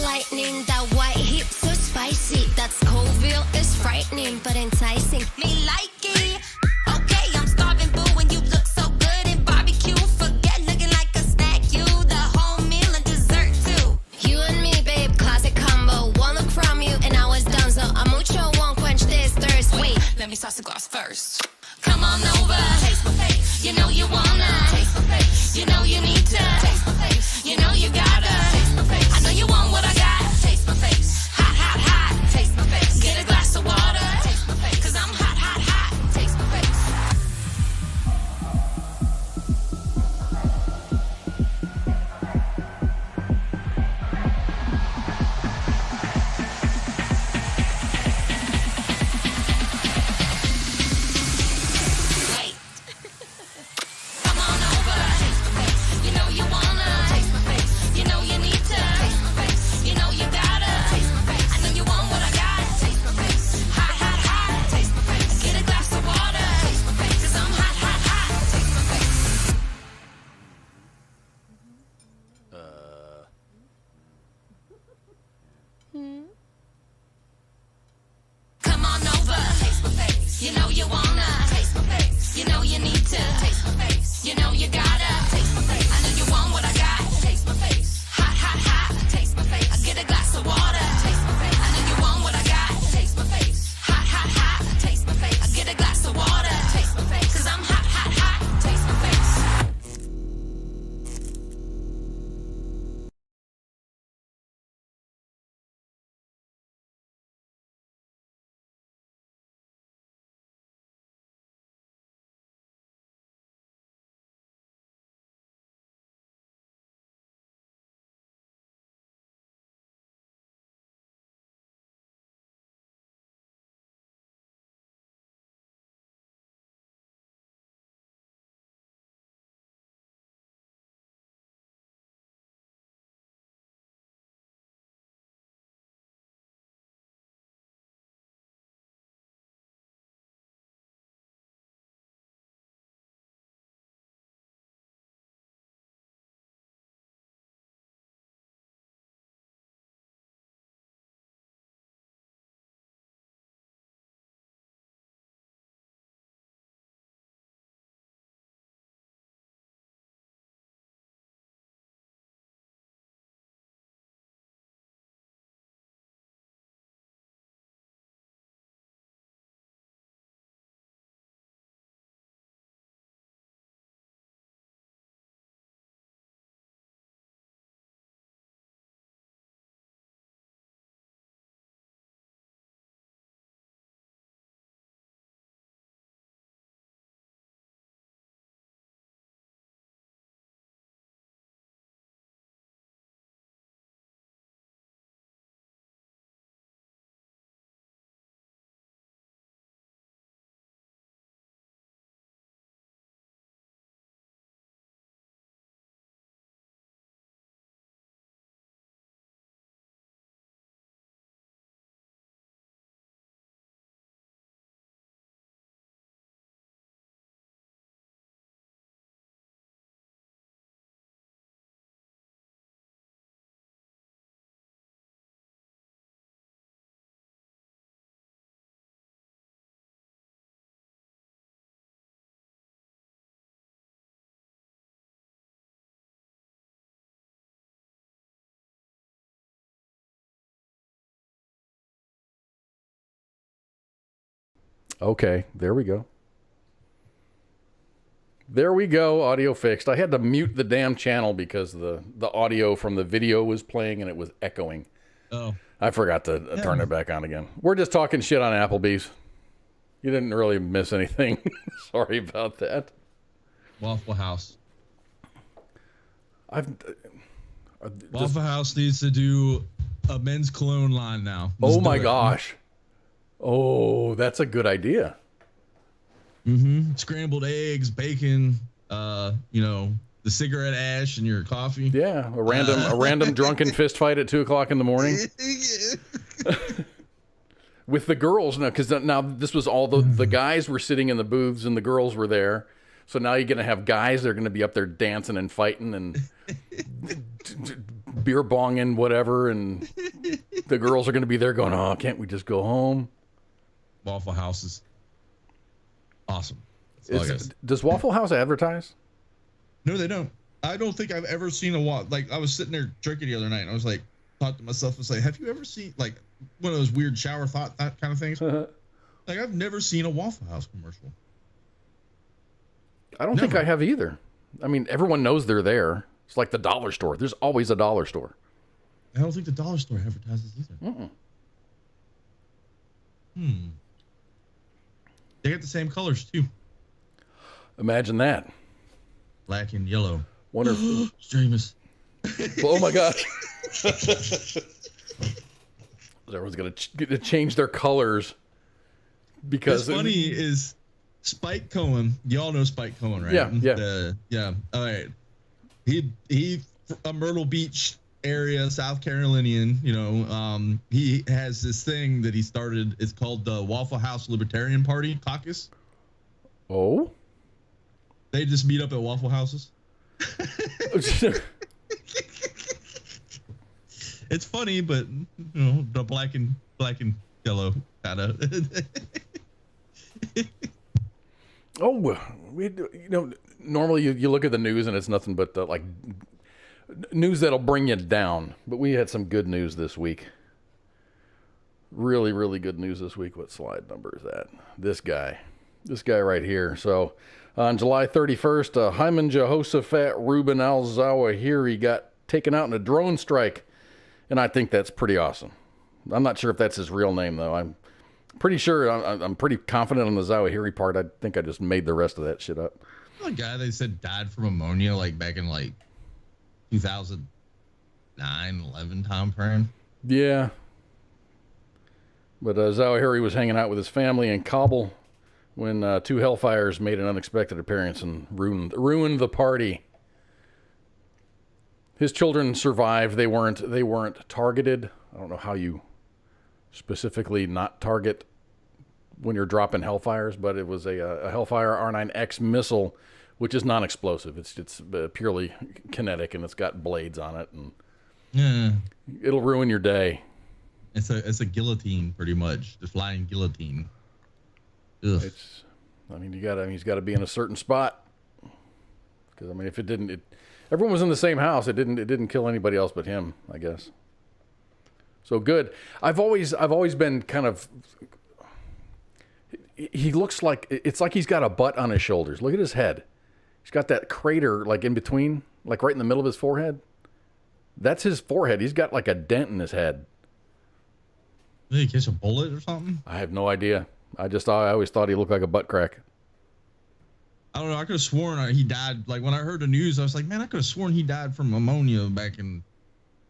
Lightning, that white heat so spicy. That Scoville is frightening but enticing. Me like it. Okay, I'm starving, boo. When you look so good in barbecue, forget looking like a snack. You the whole meal and dessert too. You and me, babe, classic combo. One look from you and I was done. So a mucho won't quench this thirst. Wait, let me sauce the glass first. Come on over, taste my face. You Come on over, taste my face. You know you wanna taste my face. You know you need to taste my face. You know you gotta taste my face. I know you want what I got. Taste my face. Hot, hot, hot. Taste my face. I get a glass of water. Taste my face. I know you want what I got. Taste my face. Hot, hot, hot. Taste my face. I get a glass of water. Taste my face. 'Cause I'm hot, hot, hot. Taste my face. Okay, there we go. There we go, audio fixed. I had to mute the damn channel because the audio from the video was playing and it was echoing. Oh. I forgot to turn it back on again. We're just talking shit on Applebee's. You didn't really miss anything. Sorry about that. Waffle House. Waffle House needs to do a men's cologne line now. Oh my gosh. Oh, that's a good idea. Mm-hmm. Scrambled eggs, bacon, the cigarette ash in your coffee. Yeah, a random drunken fist fight at 2:00 in the morning. With the girls now, because now this was all the guys were sitting in the booths and the girls were there. So now you're going to have guys that are going to be up there dancing and fighting and beer bonging, whatever. And the girls are going to be there going, oh, can't we just go home? Waffle House is awesome. Does Waffle House advertise? No, they don't. I don't think I've ever seen I was sitting there drinking the other night and I was like, thought to myself, I was like, have you ever seen like one of those weird shower thought that kind of things? Like I've never seen a Waffle House commercial. I don't think I have either. I mean, everyone knows they're there. It's like the dollar store. There's always a dollar store. I don't think the dollar store advertises either. They got the same colors too. Imagine that. Black and yellow. Wonderful. Streamers. Oh my gosh. Everyone's going to change their colors because what's funny is Spike Cohen. Y'all know Spike Cohen, right? Yeah. Yeah. All right. He a Myrtle Beach area, South Carolinian. He has this thing that he started. It's called the Waffle House Libertarian Party Caucus. Oh. They just meet up at Waffle Houses. It's funny, but the black and yellow kind of. Normally you look at the news and it's nothing but like news that'll bring you down. But we had some good news this week. Really, really good news this week. What slide number is that? This guy right here. So on July 31st, Hyman Jehoshaphat Reuben al-Zawahiri got taken out in a drone strike. And I think that's pretty awesome. I'm not sure if that's his real name, though. I'm pretty sure, I'm pretty confident on the Zawahiri part. I think I just made the rest of that shit up. The guy they said died from ammonia, like back in like 2009, 11 time frame. Yeah. But Zawahiri was hanging out with his family in Kabul when two Hellfires made an unexpected appearance and ruined the party. His children survived. They weren't targeted. I don't know how you specifically not target when you're dropping Hellfires, but it was a Hellfire R9X missile, which is non-explosive. It's purely kinetic, and it's got blades on it, and it'll ruin your day. It's a guillotine, pretty much, the flying guillotine. Ugh. He's got to be in a certain spot, because if it didn't, everyone was in the same house. It didn't kill anybody else but him, I guess. So good. I've always been kind of. He looks like it's like he's got a butt on his shoulders. Look at his head. He's got that crater like in between, like right in the middle of his forehead. That's his forehead. He's got like a dent in his head. Did he catch a bullet or something? I have no idea. I always thought he looked like a butt crack. I don't know. I could have sworn he died. Like when I heard the news, I was like, man, I could have sworn he died from ammonia back in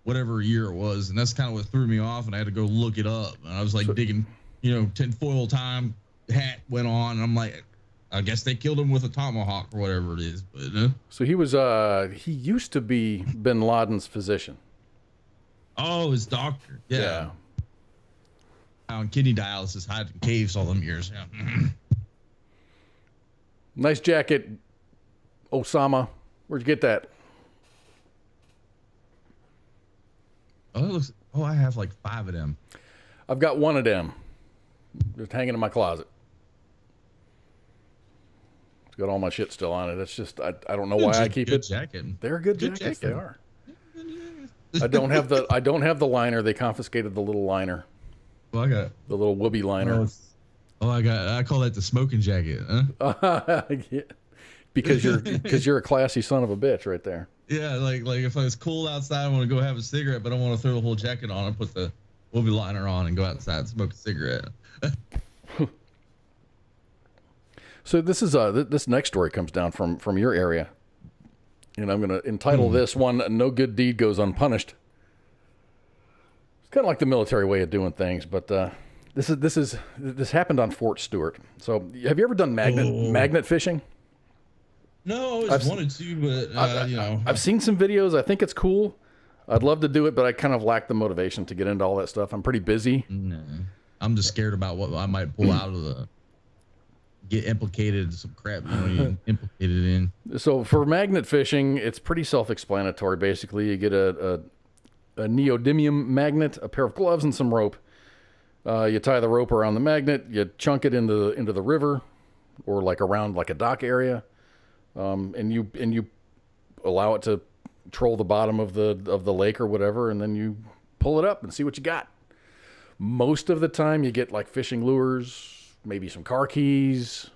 whatever year it was. And that's kind of what threw me off. And I had to go look it up. And I was like digging, tinfoil time, hat went on. And I'm like, I guess they killed him with a tomahawk or whatever it is. But So he used to be bin Laden's physician. Oh, his doctor. Yeah. On kidney dialysis, hiding in caves all them years. Yeah. Nice jacket, Osama. Where'd you get that? Oh, I have like 5 of them. I've got one of them. Just hanging in my closet. It's got all my shit still on it. It's just I don't know why I keep it. Jacket. They're good jackets. They are. I don't have the liner. They confiscated the little liner. Well, I got the little whoopee liner. I call that the smoking jacket. Huh? Yeah. Because you're a classy son of a bitch right there. Yeah, like if it's cold outside, I want to go have a cigarette, but I want to throw the whole jacket on and put the whoopee liner on and go outside and smoke a cigarette. So this is this next story comes down from your area, and I'm going to entitle this one "No Good Deed Goes Unpunished." It's kind of like the military way of doing things, but this happened on Fort Stewart. So have you ever done magnet fishing? No, I always wanted to, but I've seen some videos. I think it's cool. I'd love to do it, but I kind of lack the motivation to get into all that stuff. I'm pretty busy. No, I'm just scared about what I might pull out of get implicated in some crap you implicated in. So for magnet fishing, it's pretty self-explanatory. Basically, you get a neodymium magnet, a pair of gloves, and some rope. You tie the rope around the magnet. You chunk it into the river, or like around like a dock area, and you allow it to troll the bottom of the lake or whatever, and then you pull it up and see what you got. Most of the time, you get like fishing lures, maybe some car keys,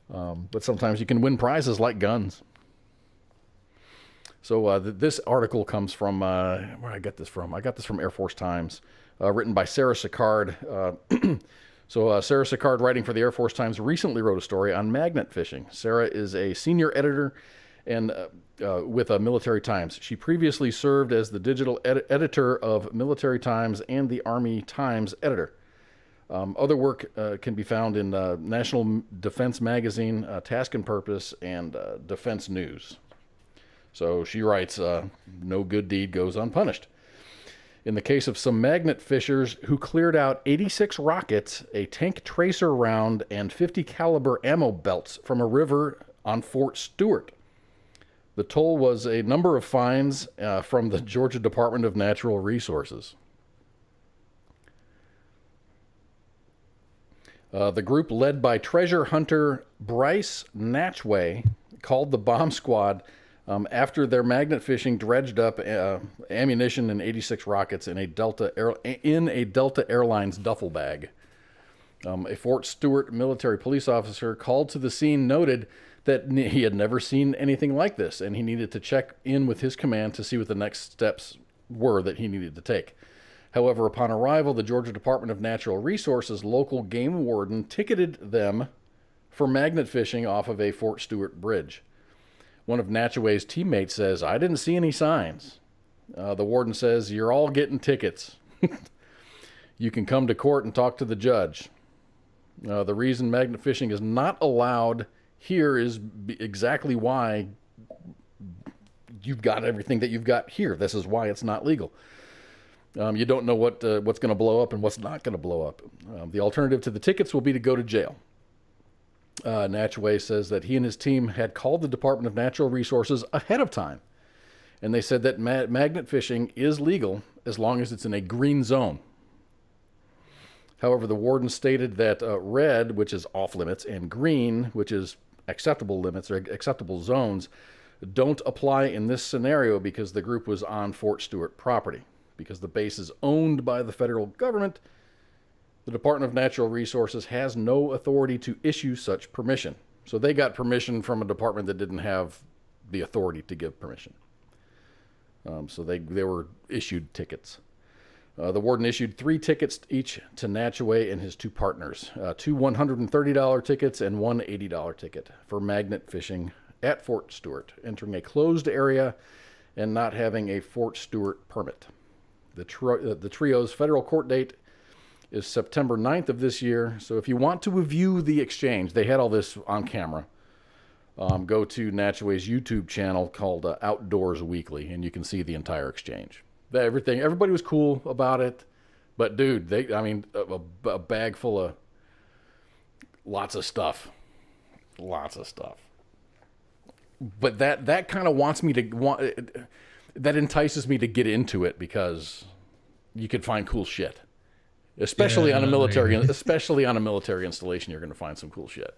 but sometimes you can win prizes like guns. So this article comes from where I got this from. I got this from Air Force Times, written by Sarah Sicard. So Sarah Sicard, writing for the Air Force Times, recently wrote a story on magnet fishing. Sarah is a senior editor and with Military Times. She previously served as the digital editor of Military Times and the Army Times editor. Other work can be found in National Defense Magazine, Task and Purpose, and Defense News. So she writes, no good deed goes unpunished. In the case of some magnet fishers who cleared out 86 rockets, a tank tracer round, and 50 caliber ammo belts from a river on Fort Stewart. The toll was a number of fines from the Georgia Department of Natural Resources. The group, led by treasure hunter Bryce Natchway, called the bomb squad after their magnet fishing dredged up ammunition and 86 rockets in a Delta Airlines duffel bag. A Fort Stewart military police officer called to the scene noted that he had never seen anything like this, and he needed to check in with his command to see what the next steps were that he needed to take. However, upon arrival, the Georgia Department of Natural Resources local game warden ticketed them for magnet fishing off of a Fort Stewart bridge. One of Natchaway's teammates says, "I didn't see any signs." The warden says, "You're all getting tickets. You can come to court and talk to the judge. The reason magnet fishing is not allowed here is exactly why you've got everything that you've got here. This is why it's not legal. You don't know what's going to blow up and what's not going to blow up. The alternative to the tickets will be to go to jail." Natchway says that he and his team had called the Department of Natural Resources ahead of time, and they said that magnet fishing is legal as long as it's in a green zone. However, the warden stated that red, which is off limits, and green, which is acceptable limits or acceptable zones, don't apply in this scenario because the group was on Fort Stewart property. Because the base is owned by the federal government, the Department of Natural Resources has no authority to issue such permission. So they got permission from a department that didn't have the authority to give permission. So they were issued tickets. The warden issued 3 tickets each to Natchaway and his 2 partners, 2 $130 tickets and 1 $80 ticket for magnet fishing at Fort Stewart, entering a closed area and not having a Fort Stewart permit. The trio's federal court date is September 9th of this year. So if you want to view the exchange, they had all this on camera. Go to Natchaway's YouTube channel called Outdoors Weekly, and you can see the entire exchange. Everybody was cool about it, but dude, a bag full of lots of stuff. But that kind of that entices me to get into it because you could find cool shit, especially on a military installation. You're going to find some cool shit.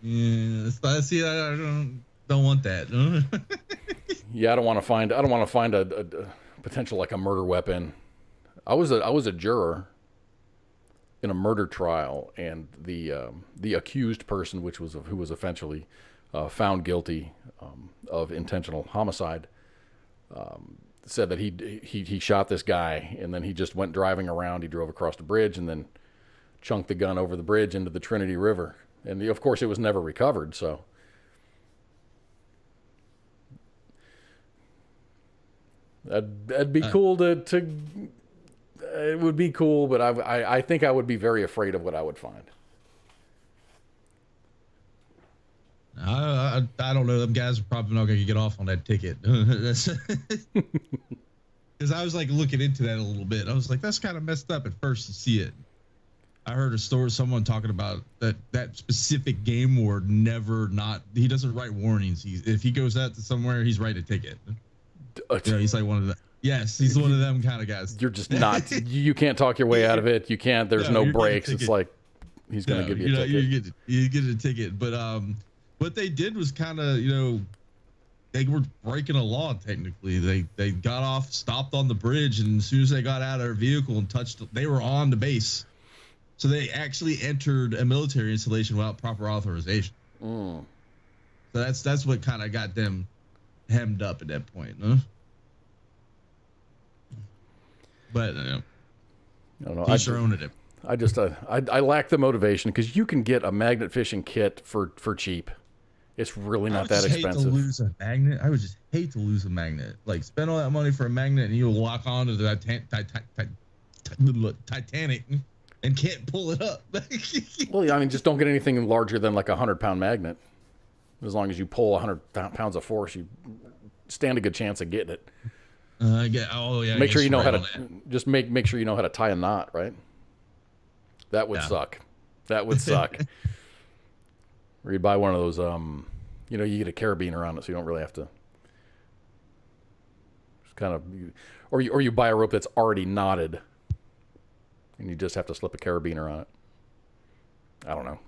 Yeah, see, I don't want that. Yeah, I don't want to find a potential like a murder weapon. I was a juror in a murder trial, and the accused person, who was eventually found guilty of intentional homicide, said that he shot this guy, and then he just went driving around. He drove across the bridge and then chunked the gun over the bridge into the Trinity River. And of course, it was never recovered. So that'd be cool to. It would be cool, but I think I would be very afraid of what I would find. I don't know. Them guys are probably not going to get off on that ticket. Because I was like looking into that a little bit. I was like, that's kind of messed up at first to see it. I heard a story, someone talking about that specific game warden he doesn't write warnings. If he goes out to somewhere, he's writing a ticket. He's like one of the. Yes, he's one of them kind of guys. You're just not. You can't talk your way out of it. You can't. There's no breaks. It's like he's going to give you a ticket. You get a ticket. But what they did was kind of, they were breaking a law technically. They got off, stopped on the bridge, and as soon as they got out of their vehicle and they were on the base. So they actually entered a military installation without proper authorization. So that's what kind of got them hemmed up at that point. Huh? But I don't know. Each their own at it. I just I lack the motivation because you can get a magnet fishing kit for cheap. It's really not that expensive. I would just hate to lose a magnet. I would just hate to lose a magnet. Like spend all that money for a magnet and you'll lock onto the Titanic and can't pull it up. Well, yeah, I mean, just don't get anything larger than like a 100-pound magnet. As long as you pull 100 pounds of force, you stand a good chance of getting it. Make sure you know how to just make sure you know how to tie a knot, right? That would suck. That would suck. Or you buy one of those, you get a carabiner on it, so you don't really have to kind of, or you buy a rope that's already knotted, and you just have to slip a carabiner on it. I don't know.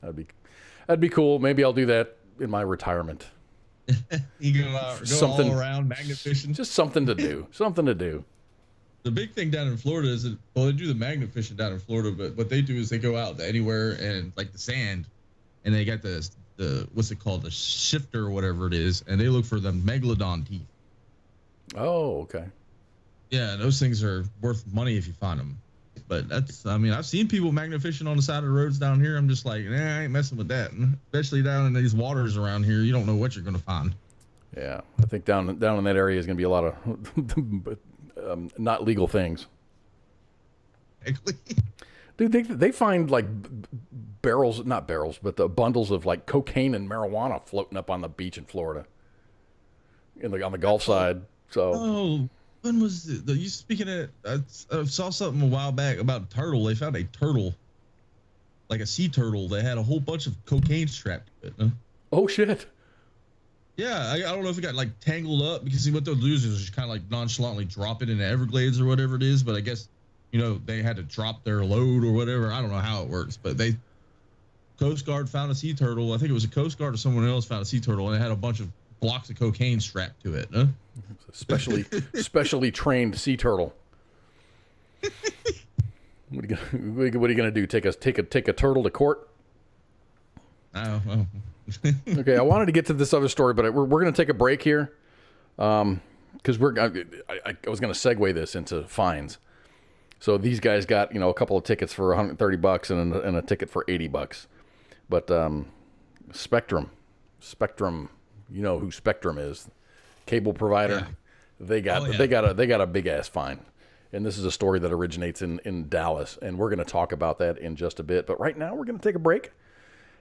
That'd be cool. Maybe I'll do that in my retirement. You go all around magnet fishing. Just something to do. Something to do. The big thing down in Florida is that, well, they do the magnet fishing down in Florida, but what they do is they go out to anywhere and like the sand, and they got the what's it called, the shifter or whatever it is, and they look for the megalodon teeth. Oh, okay. Yeah, those things are worth money if you find them. But I've seen people magnet fishing on the side of the roads down here. I'm just like, I ain't messing with that. And especially down in these waters around here, you don't know what you're going to find. Yeah, I think down in that area is going to be a lot of not legal things. Dude, they find like not barrels, but the bundles of like cocaine and marijuana floating up on the beach in Florida, on the Gulf side. So, when was it? You speaking of? I saw something a while back about a turtle. They found a turtle, like a sea turtle, that had a whole bunch of cocaine strapped to it. Huh? Oh shit! Yeah, I don't know if it got like tangled up, because what they'll do is just kind of like nonchalantly drop it in the Everglades or whatever it is. But I guess they had to drop their load or whatever. I don't know how it works, but Coast Guard found a sea turtle. I think it was a Coast Guard or someone else found a sea turtle, and it had a bunch of blocks of cocaine strapped to it. Huh? Specially trained sea turtle. What are you gonna do? Take a turtle to court? Oh. Okay, I wanted to get to this other story, but we're going to take a break here, because I was going to segue this into fines. So these guys got a couple of tickets for $130 and a ticket for $80. But Spectrum, you know who Spectrum is, cable provider. Yeah. They got a big ass fine, and this is a story that originates in Dallas, and we're going to talk about that in just a bit. But right now we're going to take a break.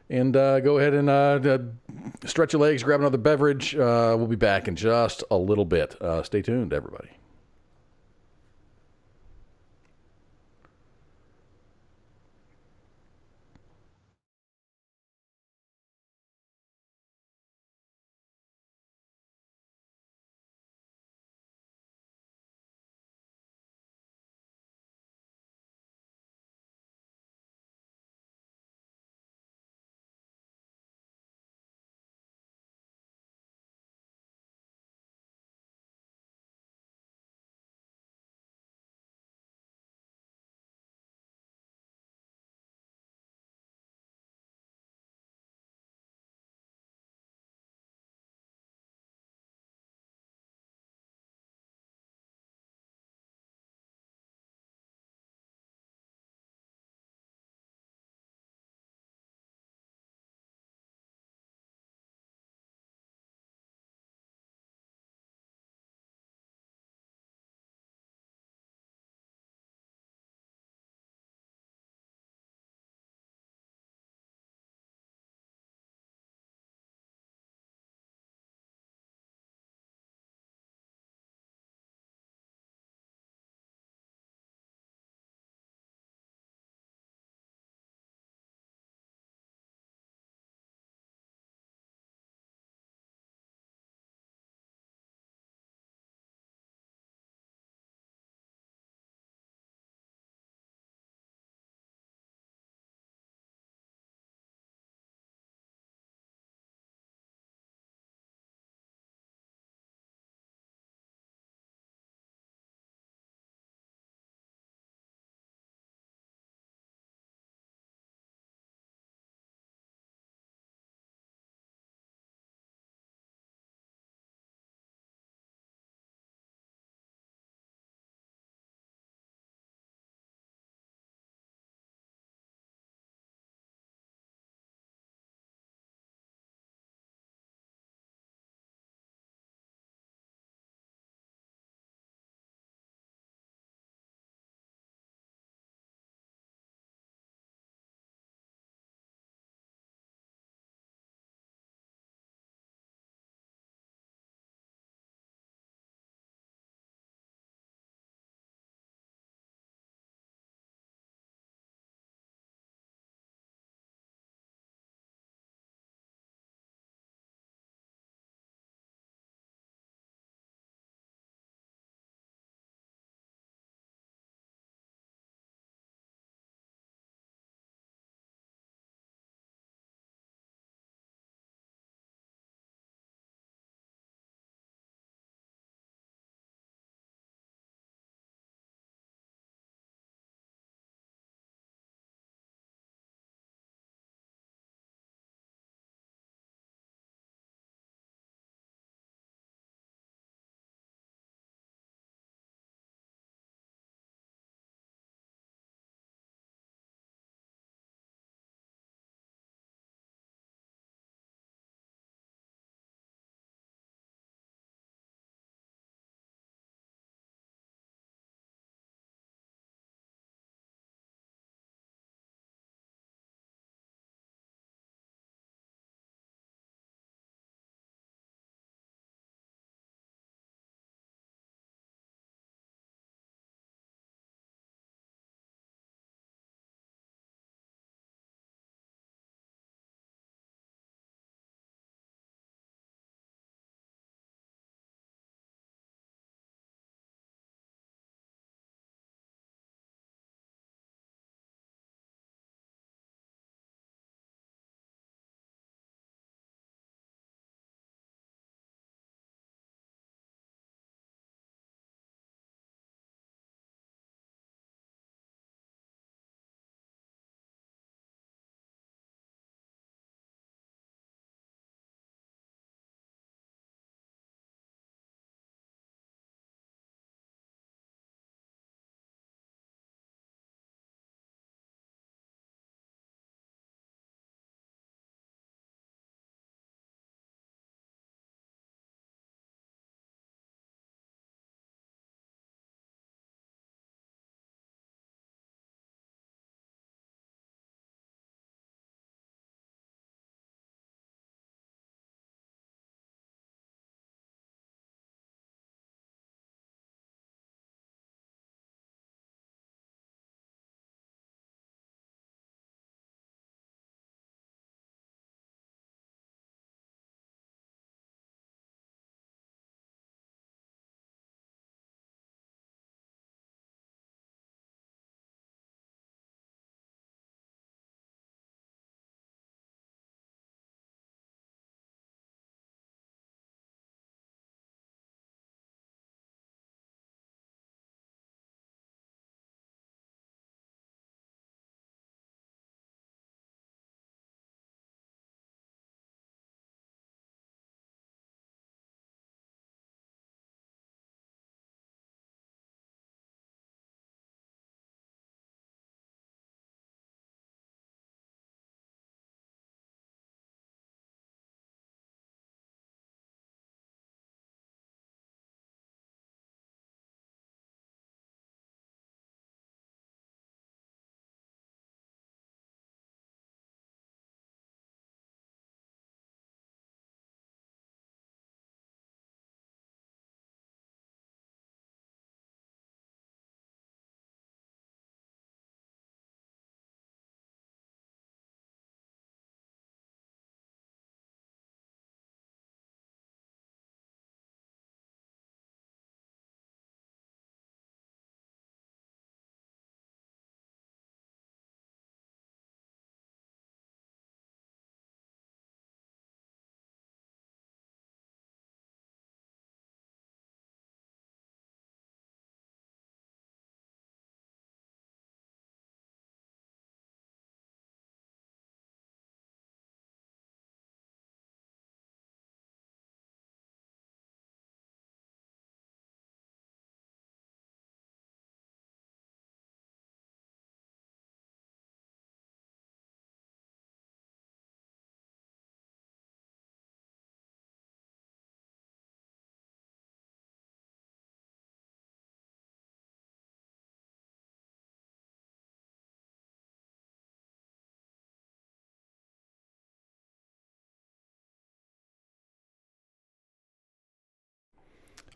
And go ahead and stretch your legs, grab another beverage. We'll be back in just a little bit. Stay tuned, everybody.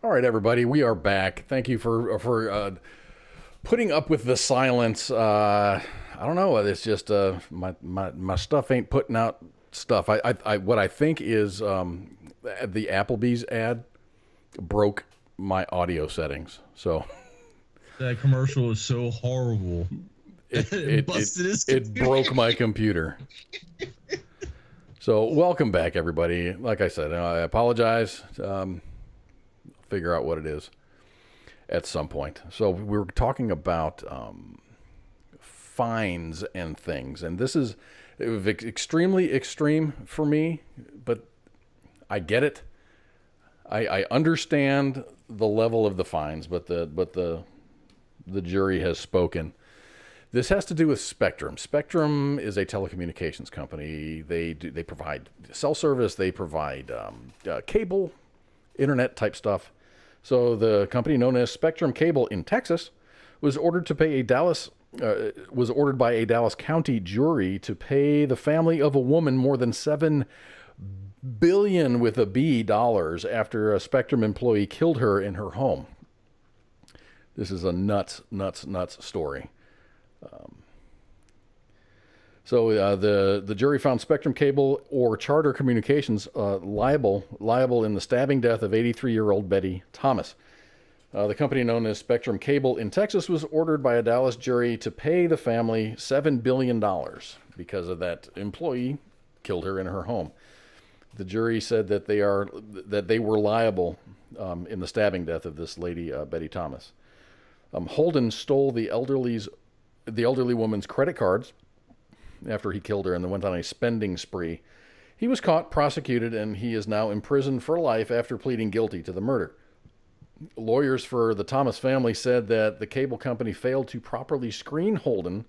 All right, everybody, we are back. Thank you for putting up with the silence. I don't know. It's just my stuff ain't putting out stuff. What I think is the Applebee's ad broke my audio settings. So that commercial is so horrible. It broke my computer. So welcome back, everybody. Like I said, I apologize. Figure out what it is at some point. So we were talking about fines and things, and it was extremely extreme for me, but I get it. I understand the level of the fines, but the jury has spoken. This has to do with Spectrum. Spectrum is a telecommunications company. They provide cell service. They provide cable, internet type stuff. So the company known as Spectrum Cable in Texas was ordered by a Dallas County jury to pay the family of a woman more than $7 billion with a B dollars after a Spectrum employee killed her in her home. This is a nuts story. So the jury found Spectrum Cable or Charter Communications liable in the stabbing death of 83-year-old Betty Thomas. The company known as Spectrum Cable in Texas was ordered by a Dallas jury to pay the family $7 billion because of that employee killed her in her home. The jury said that they were liable in the stabbing death of this lady, Betty Thomas. Holden stole the elderly woman's credit cards after he killed her and then went on a spending spree. He was caught, prosecuted, and he is now imprisoned for life after pleading guilty to the murder. Lawyers for the Thomas family said that the cable company failed to properly screen Holden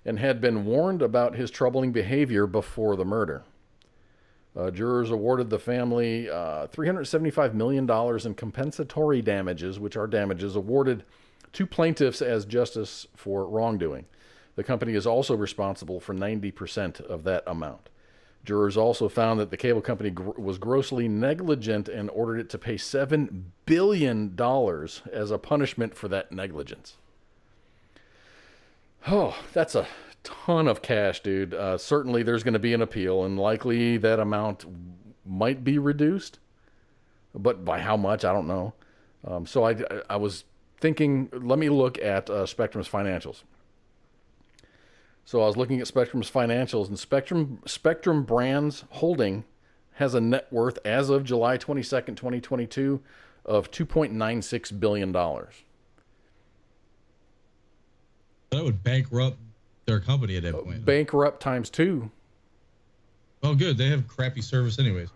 and had been warned about his troubling behavior before the murder. Jurors awarded the family $375 million in compensatory damages, which are damages awarded to plaintiffs as justice for wrongdoing. The company is also responsible for 90% of that amount. Jurors also found that the cable company was grossly negligent and ordered it to pay $7 billion as a punishment for that negligence. Oh, that's a ton of cash, dude. Certainly there's going to be an appeal, and likely that amount might be reduced. But by how much, I don't know. So I was thinking, let me look at Spectrum's financials. So I was looking at Spectrum's financials, and Spectrum Brands Holding has a net worth as of July 22nd, 2022 of $2.96 billion. That would bankrupt their company at that point. Bankrupt times two. Oh, good. They have crappy service anyways.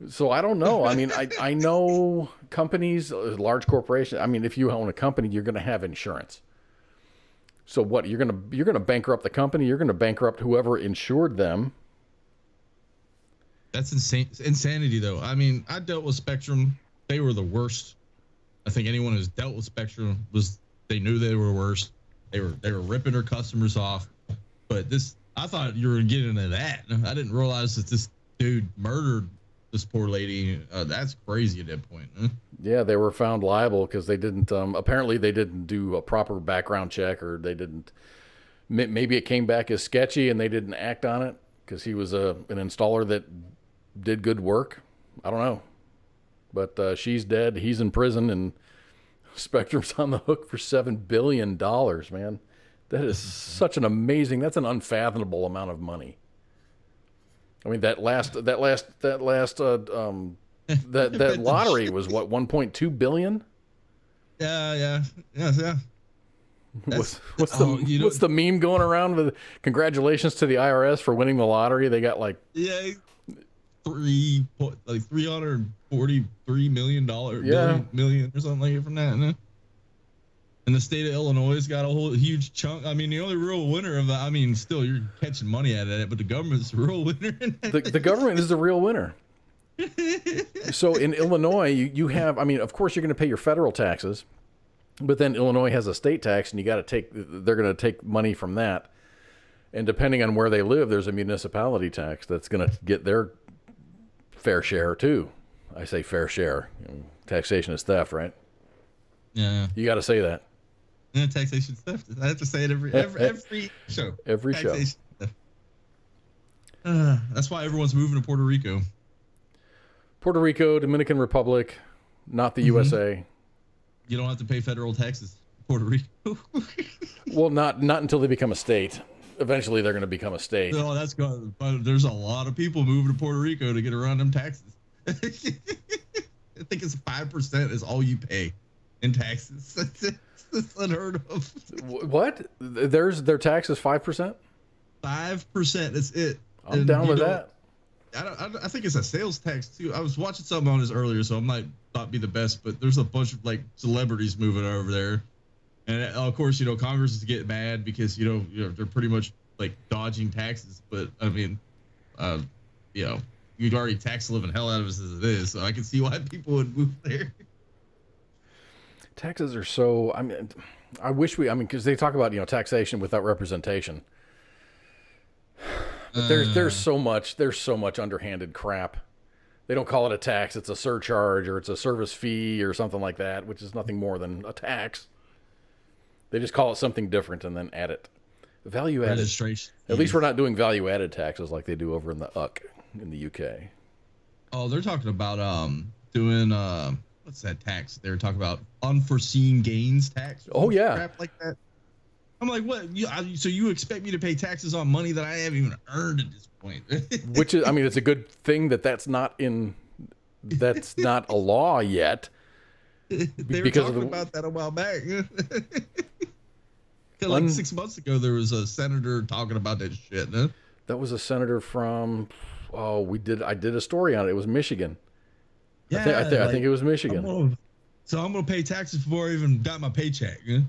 So I don't know. I mean, I know companies, large corporations. I mean, if you own a company, you're going to have insurance. So what? You're gonna bankrupt the company. You're gonna bankrupt whoever insured them. That's insane. Insanity, though. I mean, I dealt with Spectrum. They were the worst. I think anyone who's dealt with Spectrum they knew they were worst. They were ripping their customers off. But I thought you were getting into that. I didn't realize that this dude murdered this poor lady. That's crazy at that point. Huh? Yeah, they were found liable because they didn't. Apparently, they didn't do a proper background check, or they didn't. Maybe it came back as sketchy, and they didn't act on it because he was an installer that did good work. I don't know, but she's dead. He's in prison, and Spectrum's on the hook for $7 billion. Man, that is such an amazing. That's an unfathomable amount of money. I mean, that lottery was what, 1.2 billion? Yeah. What's the meme going around with congratulations to the IRS for winning the lottery? They got like $343 million million or something like it from that. Huh? And the state of Illinois has got a whole huge chunk. I mean, the only real winner of that, I mean, still you're catching money out of it, but the government's the real winner. The government is the real winner. So in Illinois, you have, I mean, of course you're going to pay your federal taxes, but then Illinois has a state tax, and they're going to take money from that. And depending on where they live, there's a municipality tax that's going to get their fair share too. I say fair share. Taxation is theft, right? Yeah. You got to say that. Yeah, taxation is theft. I have to say it every show. Every show. That's why everyone's moving to Puerto Rico. Puerto Rico, Dominican Republic, not the USA. You don't have to pay federal taxes in Puerto Rico. Well, not until they become a state. Eventually, they're going to become a state. No, that's good. But there's a lot of people moving to Puerto Rico to get around them taxes. I think it's 5% is all you pay in taxes. That's unheard of. What? Their tax is 5%? 5%. That's it. I'm down with that. I think it's a sales tax too. I was watching something on this earlier, so I might not be the best, but there's a bunch of like celebrities moving over there, and of course, Congress is getting mad because they're pretty much like dodging taxes. But I mean, you'd already tax the living hell out of us as it is, so I can see why people would move there. Taxes are so. I mean, I wish because they talk about taxation without representation. But there's so much underhanded crap. They don't call it a tax; it's a surcharge or it's a service fee or something like that, which is nothing more than a tax. They just call it something different and then add it. Value added. Registration. At least we're not doing value added taxes like they do over in the UK in the UK. Oh, they're talking about doing what's that tax? They were talking about unforeseen gains tax. Oh yeah, crap like that. I'm like, what? So you expect me to pay taxes on money that I haven't even earned at this point? Which is, it's a good thing that's not a law yet. They were talking about that a while back. Like 6 months ago, there was a senator talking about that shit. Huh? That was a senator from. I did a story on it. It was Michigan. Yeah, I think it was Michigan. I'm gonna pay taxes before I even got my paycheck. Huh?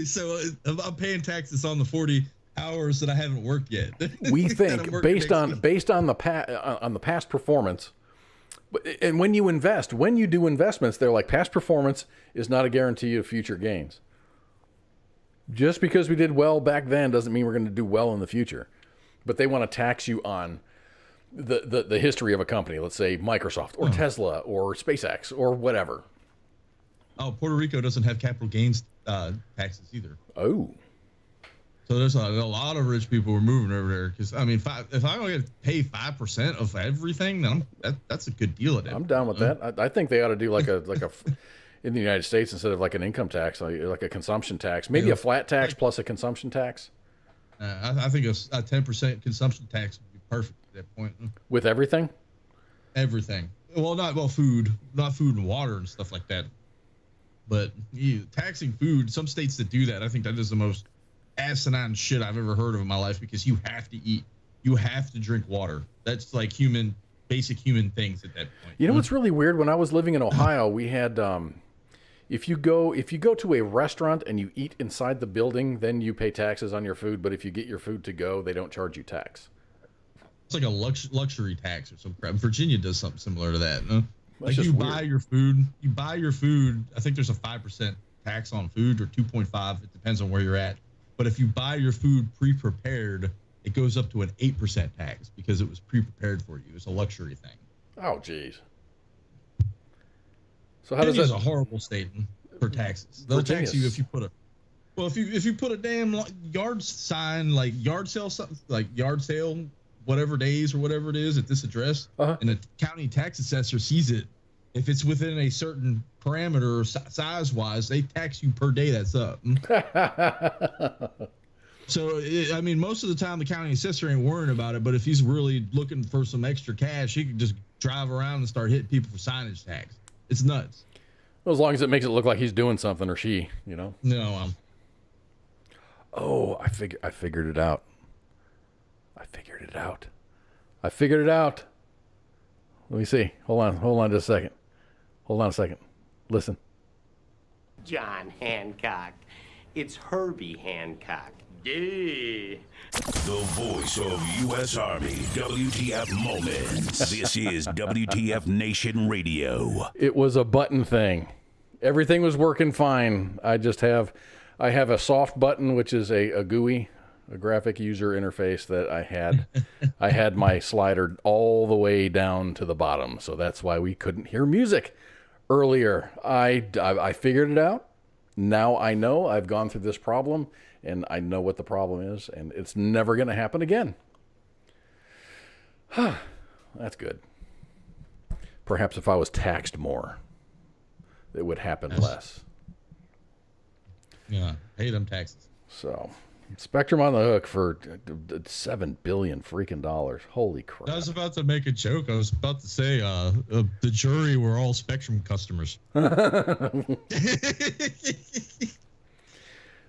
So I'm paying taxes on the 40 hours that I haven't worked yet. We think based on the past performance, and when you do investments, they're like past performance is not a guarantee of future gains. Just because we did well back then doesn't mean we're going to do well in the future. But they want to tax you on the history of a company. Let's say Microsoft or Tesla or SpaceX or whatever. Oh, Puerto Rico doesn't have capital gains taxes either. Oh. So there's a lot of rich people who are moving over there because if I'm going to pay 5% of everything, then that's a good deal at it. I'm down with that. I think they ought to do like a in the United States instead of like an income tax, like a consumption tax, maybe a flat tax plus a consumption tax. I think a 10% consumption tax would be perfect at that point. With everything. Everything. Not food and water and stuff like that. But taxing food, some states that do that, I think that is the most asinine shit I've ever heard of in my life because you have to eat, you have to drink water. That's like basic human things at that point. You know what's really weird? When I was living in Ohio, we had if you go to a restaurant and you eat inside the building, then you pay taxes on your food. But if you get your food to go, they don't charge you tax. It's like a luxury tax or some crap. Virginia does something similar to that. No? Like you buy your food. I think there's a 5% tax on food or 2.5. It depends on where you're at. But if you buy your food pre-prepared, it goes up to an 8% tax because it was pre-prepared for you. It's a luxury thing. Oh, geez. So how does that? It's a horrible state for taxes. They'll tax you if you put if you put a damn yard sign like yard sale something like yard sale whatever days or whatever it is at this address, and the county tax assessor sees it. If it's within a certain parameter size-wise, they tax you per day that's up. So, most of the time the county assessor ain't worrying about it, but if he's really looking for some extra cash, he can just drive around and start hitting people for signage tax. It's nuts. Well, as long as it makes it look like he's doing something or she, No. Oh, I figured it out. I figured it out. Let me see. Hold on just a second. Hold on a second. Listen. John Hancock. It's Herbie Hancock. Duh. The voice of U.S. Army, WTF Moments. This is WTF Nation Radio. It was a button thing. Everything was working fine. I have a soft button, which is a GUI, user interface that I had my slider all the way down to the bottom. So that's why we couldn't hear music earlier. I figured it out. Now I know I've gone through this problem and I know what the problem is, and it's never going to happen again. That's good. Perhaps if I was taxed more, it would happen less. Yeah, pay them taxes. So, Spectrum on the hook for $7 billion freaking dollars. Holy crap! I was about to make a joke. I was about to say the jury were all Spectrum customers.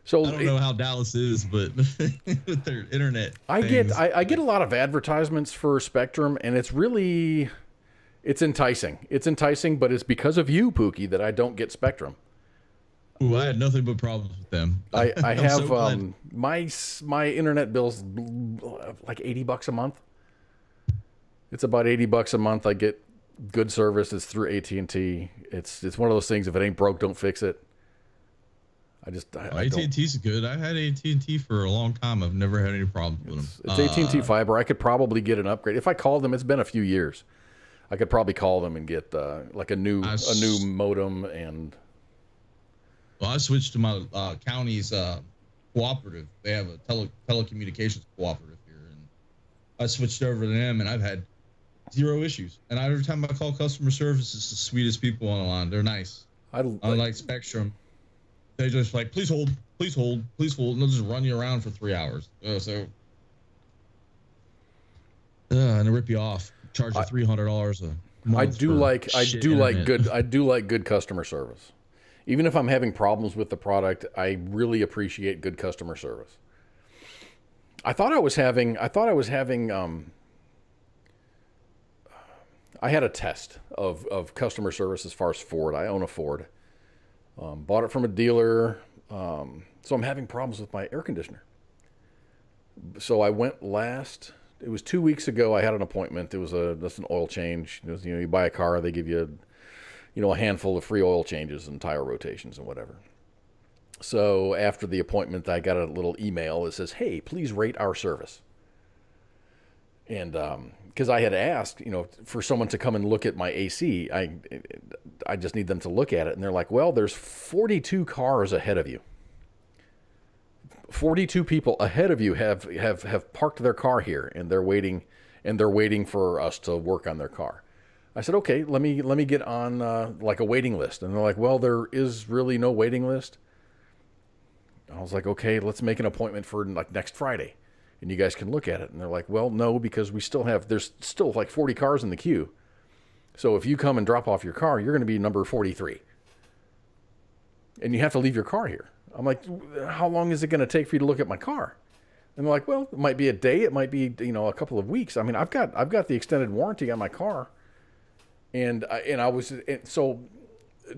So I don't know how Dallas is, but with their internet, I get a lot of advertisements for Spectrum, and it's enticing. It's enticing, but it's because of you, Pookie, that I don't get Spectrum. Ooh, I had nothing but problems with them. I have so my internet bill's like $80 a month. It's about $80 a month. I get good service. It's through AT&T. It's one of those things. If it ain't broke, don't fix it. AT&T's good. I had AT&T for a long time. I've never had any problems with them. It's AT&T fiber. I could probably get an upgrade if I called them. It's been a few years. I could probably call them and get like a new modem and. Well, I switched to my county's cooperative. They have a telecommunications cooperative here, and I switched over to them, and I've had 0 issues. And every time I call customer service, it's the sweetest people on the line. They're nice. Unlike Spectrum, they just like, please hold, please hold, please hold, and they'll just run you around for 3 hours. And they rip you off, charge you $300 a month. I do like good customer service. Even if I'm having problems with the product, I really appreciate good customer service. I had a test of customer service as far as Ford. I own a Ford. Bought it from a dealer. So I'm having problems with my air conditioner. So I went it was 2 weeks ago. I had an appointment. It was just an oil change. It was, you buy a car, they give you a handful of free oil changes and tire rotations and whatever. So after the appointment, I got a little email that says, hey, please rate our service. And because I had asked, for someone to come and look at my AC, I just need them to look at it. And they're like, well, there's 42 cars ahead of you. 42 people ahead of you have parked their car here, and they're waiting for us to work on their car. I said, okay, let me get on like a waiting list. And they're like, well, there is really no waiting list. I was like, okay, let's make an appointment for like next Friday, and you guys can look at it. And they're like, well, no, because there's still like 40 cars in the queue. So if you come and drop off your car, you're going to be number 43. And you have to leave your car here. I'm like, how long is it going to take for you to look at my car? And they're like, well, it might be a day. It might be, a couple of weeks. I mean, I've got the extended warranty on my car. So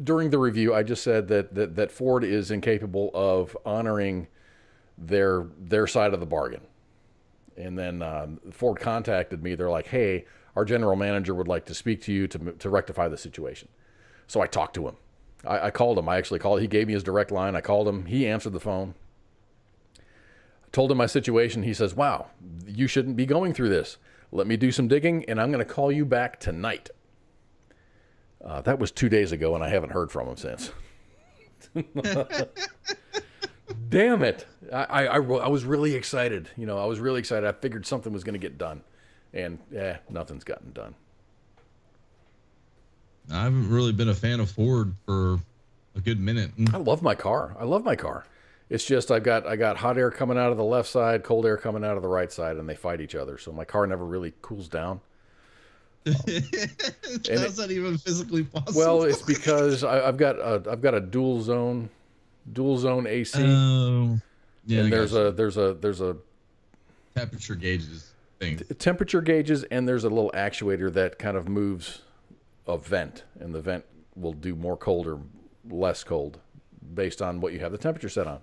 during the review, I just said that Ford is incapable of honoring their side of the bargain. And then Ford contacted me. They're like, hey, our general manager would like to speak to you to rectify the situation. So I talked to him. I called him. I actually called. He gave me his direct line. I called him. He answered the phone. I told him my situation. He says, wow, you shouldn't be going through this. Let me do some digging, and I'm going to call you back tonight. That was 2 days ago, and I haven't heard from him since. Damn it. I was really excited. I was really excited. I figured something was going to get done. And nothing's gotten done. I haven't really been a fan of Ford for a good minute. I love my car. It's just I got hot air coming out of the left side, cold air coming out of the right side, and they fight each other. So my car never really cools down. How's that even physically possible? Well, it's because I've got a dual zone AC. Oh, yeah. And there's a temperature gauges thing. Temperature gauges, and there's a little actuator that kind of moves a vent, and the vent will do more cold or less cold based on what you have the temperature set on.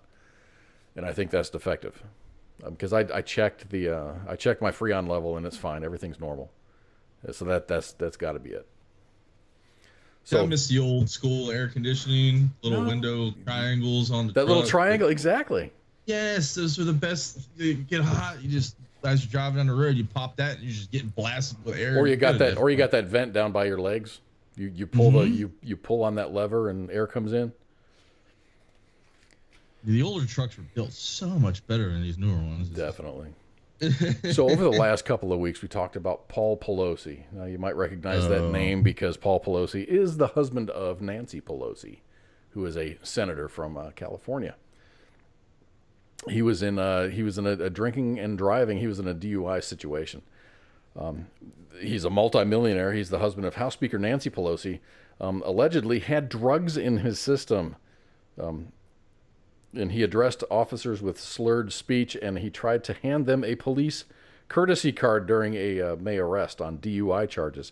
And I think that's defective because I checked I checked my Freon level, and it's fine. Everything's normal. So that's got to be it. So I miss the old school air conditioning, window triangles on the that truck. Little triangle, exactly. Yes, those are the best. You get hot, you just as you're driving down the road, you pop that, and you just get blasted with air. Or you got that vent down by your legs. You pull you pull on that lever and air comes in. The older trucks were built so much better than these newer ones. Definitely. So over the last couple of weeks, we talked about Paul Pelosi. Now you might recognize that name because Paul Pelosi is the husband of Nancy Pelosi, who is a senator from California. He was in a drinking and driving. He was in a DUI situation. He's a multimillionaire. He's the husband of House Speaker Nancy Pelosi. Allegedly had drugs in his system. And he addressed officers with slurred speech, and he tried to hand them a police courtesy card during a May arrest on DUI charges.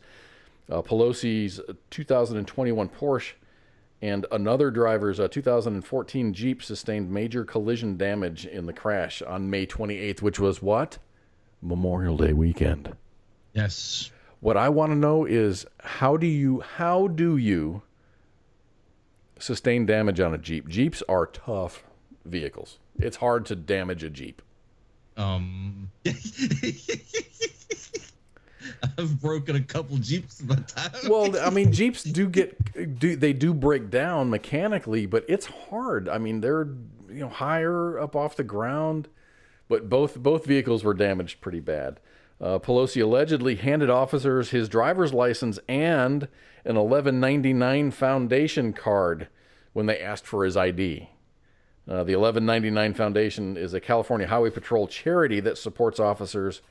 Pelosi's 2021 Porsche and another driver's 2014 Jeep sustained major collision damage in the crash on May 28th, which was what? Memorial Day weekend. Yes. What I want to know is how do you sustain damage on a Jeep? Jeeps are tough vehicles. It's hard to damage a Jeep. I've broken a couple Jeeps in my time. Well, I mean, Jeeps do break down mechanically, but it's hard. I mean, they're higher up off the ground, but both vehicles were damaged pretty bad. Pelosi allegedly handed officers his driver's license and an $11.99 foundation card when they asked for his ID. The $11.99 Foundation is a California Highway Patrol charity that supports officers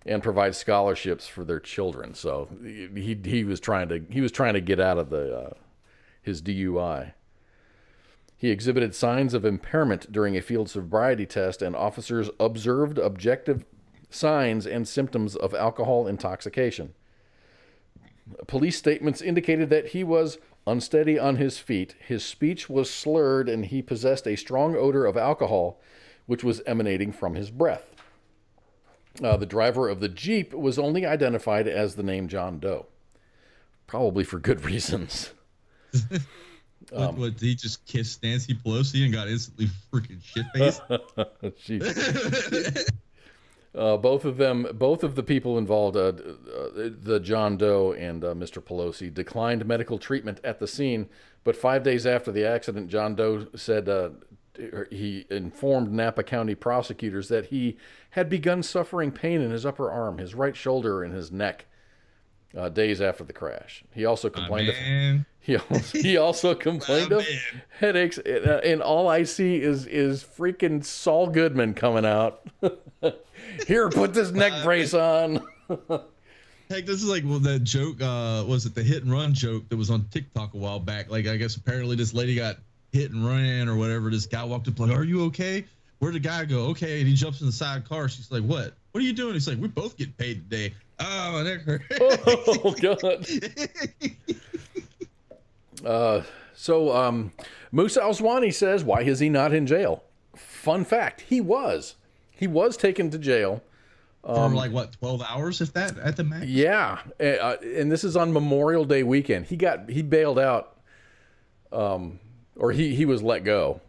and provides scholarships for their children. So he was trying to get out of his DUI. He exhibited signs of impairment during a field sobriety test, and officers observed objective signs and symptoms of alcohol intoxication. Police statements indicated that he was unsteady on his feet, his speech was slurred, and he possessed a strong odor of alcohol, which was emanating from his breath. The driver of the Jeep was only identified as the name John Doe, probably for good reasons. What, did he just kiss Nancy Pelosi and got instantly freaking shit-faced? Both of the people involved, the John Doe and Mr. Pelosi, declined medical treatment at the scene. But 5 days after the accident, John Doe said he informed Napa County prosecutors that he had begun suffering pain in his upper arm, his right shoulder, and his neck days after the crash. He also complained of headaches, and all I see is freaking Saul Goodman coming out. Here, put this neck brace on. Heck, this is like that joke, was it the hit and run joke that was on TikTok a while back? Like, I guess apparently this lady got hit and ran or whatever. This guy walked up like, "Are you okay?" Where'd the guy go? Okay. And he jumps in the side car. She's like, "What? What are you doing?" He's like, "We're both getting paid today." Oh, my neck hurt. Oh, God. So Musa Al-Swani says, why is he not in jail? Fun fact, he was. He was taken to jail. For like, what, 12 hours, if that, at the max? Yeah. And this is on Memorial Day weekend. He bailed out, or he was let go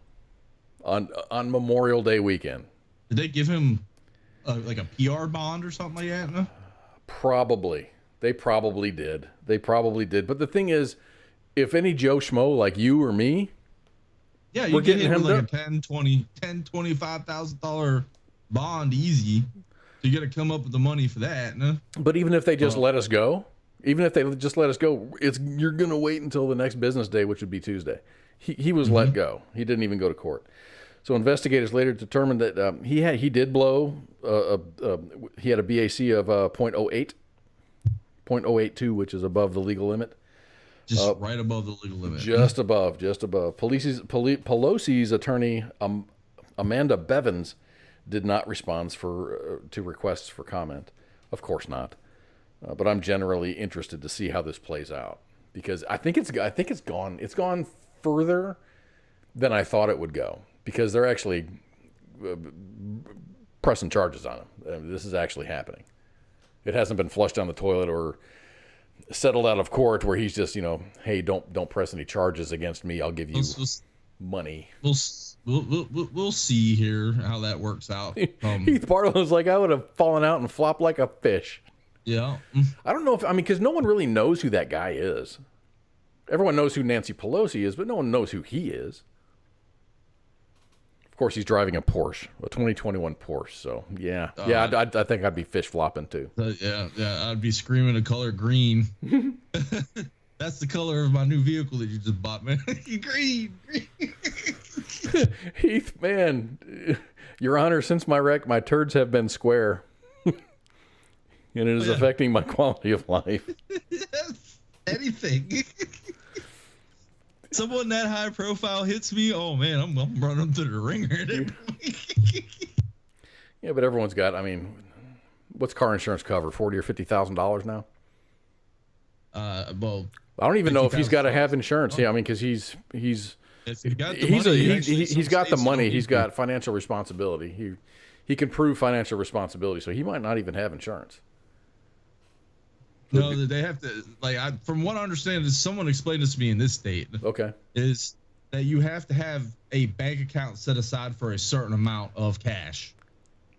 on Memorial Day weekend. Did they give him like a PR bond or something like that? No? Probably. They probably did. But the thing is, if any Joe Schmo like you or me, yeah, you get hit with like a $25,000 bond easy. So you got to come up with the money for that, no? But even if they just let us go, you're going to wait until the next business day, which would be Tuesday. He was let go. He didn't even go to court. So investigators later determined that he did blow. He had a BAC of 0.082, which is above the legal limit. Just right above the legal limit. Just above. Pelosi's attorney, Amanda Bevins, did not respond to requests for comment. Of course not. But I'm generally interested to see how this plays out, because I think it's gone further than I thought it would go, because they're actually pressing charges on him. This is actually happening. It hasn't been flushed down the toilet or settled out of court where he's just, hey, don't press any charges against me. I'll give you money. We'll we'll see here how that works out. Heath Barlow's like, I would have fallen out and flopped like a fish. Yeah. I don't know because no one really knows who that guy is. Everyone knows who Nancy Pelosi is, but no one knows who he is. Of course, he's driving a Porsche, a 2021 Porsche. So, yeah. I think I'd be fish flopping, too. Yeah, I'd be screaming the color green. That's the color of my new vehicle that you just bought, man. Green. Heath, man, Your Honor, since my wreck, my turds have been square. And it is affecting my quality of life. Yes, anything. Someone that high profile hits me, oh man, I'm running through the ringer. Yeah, but everyone's got. What's car insurance cover? $40,000 or $50,000 now. Well, I don't even know if he's got to have insurance. Yeah, because he's got the money. He's got financial responsibility. He can prove financial responsibility, so he might not even have insurance. No, they have to. From what I understand, is someone explained this to me in this state. Okay, is that you have to have a bank account set aside for a certain amount of cash.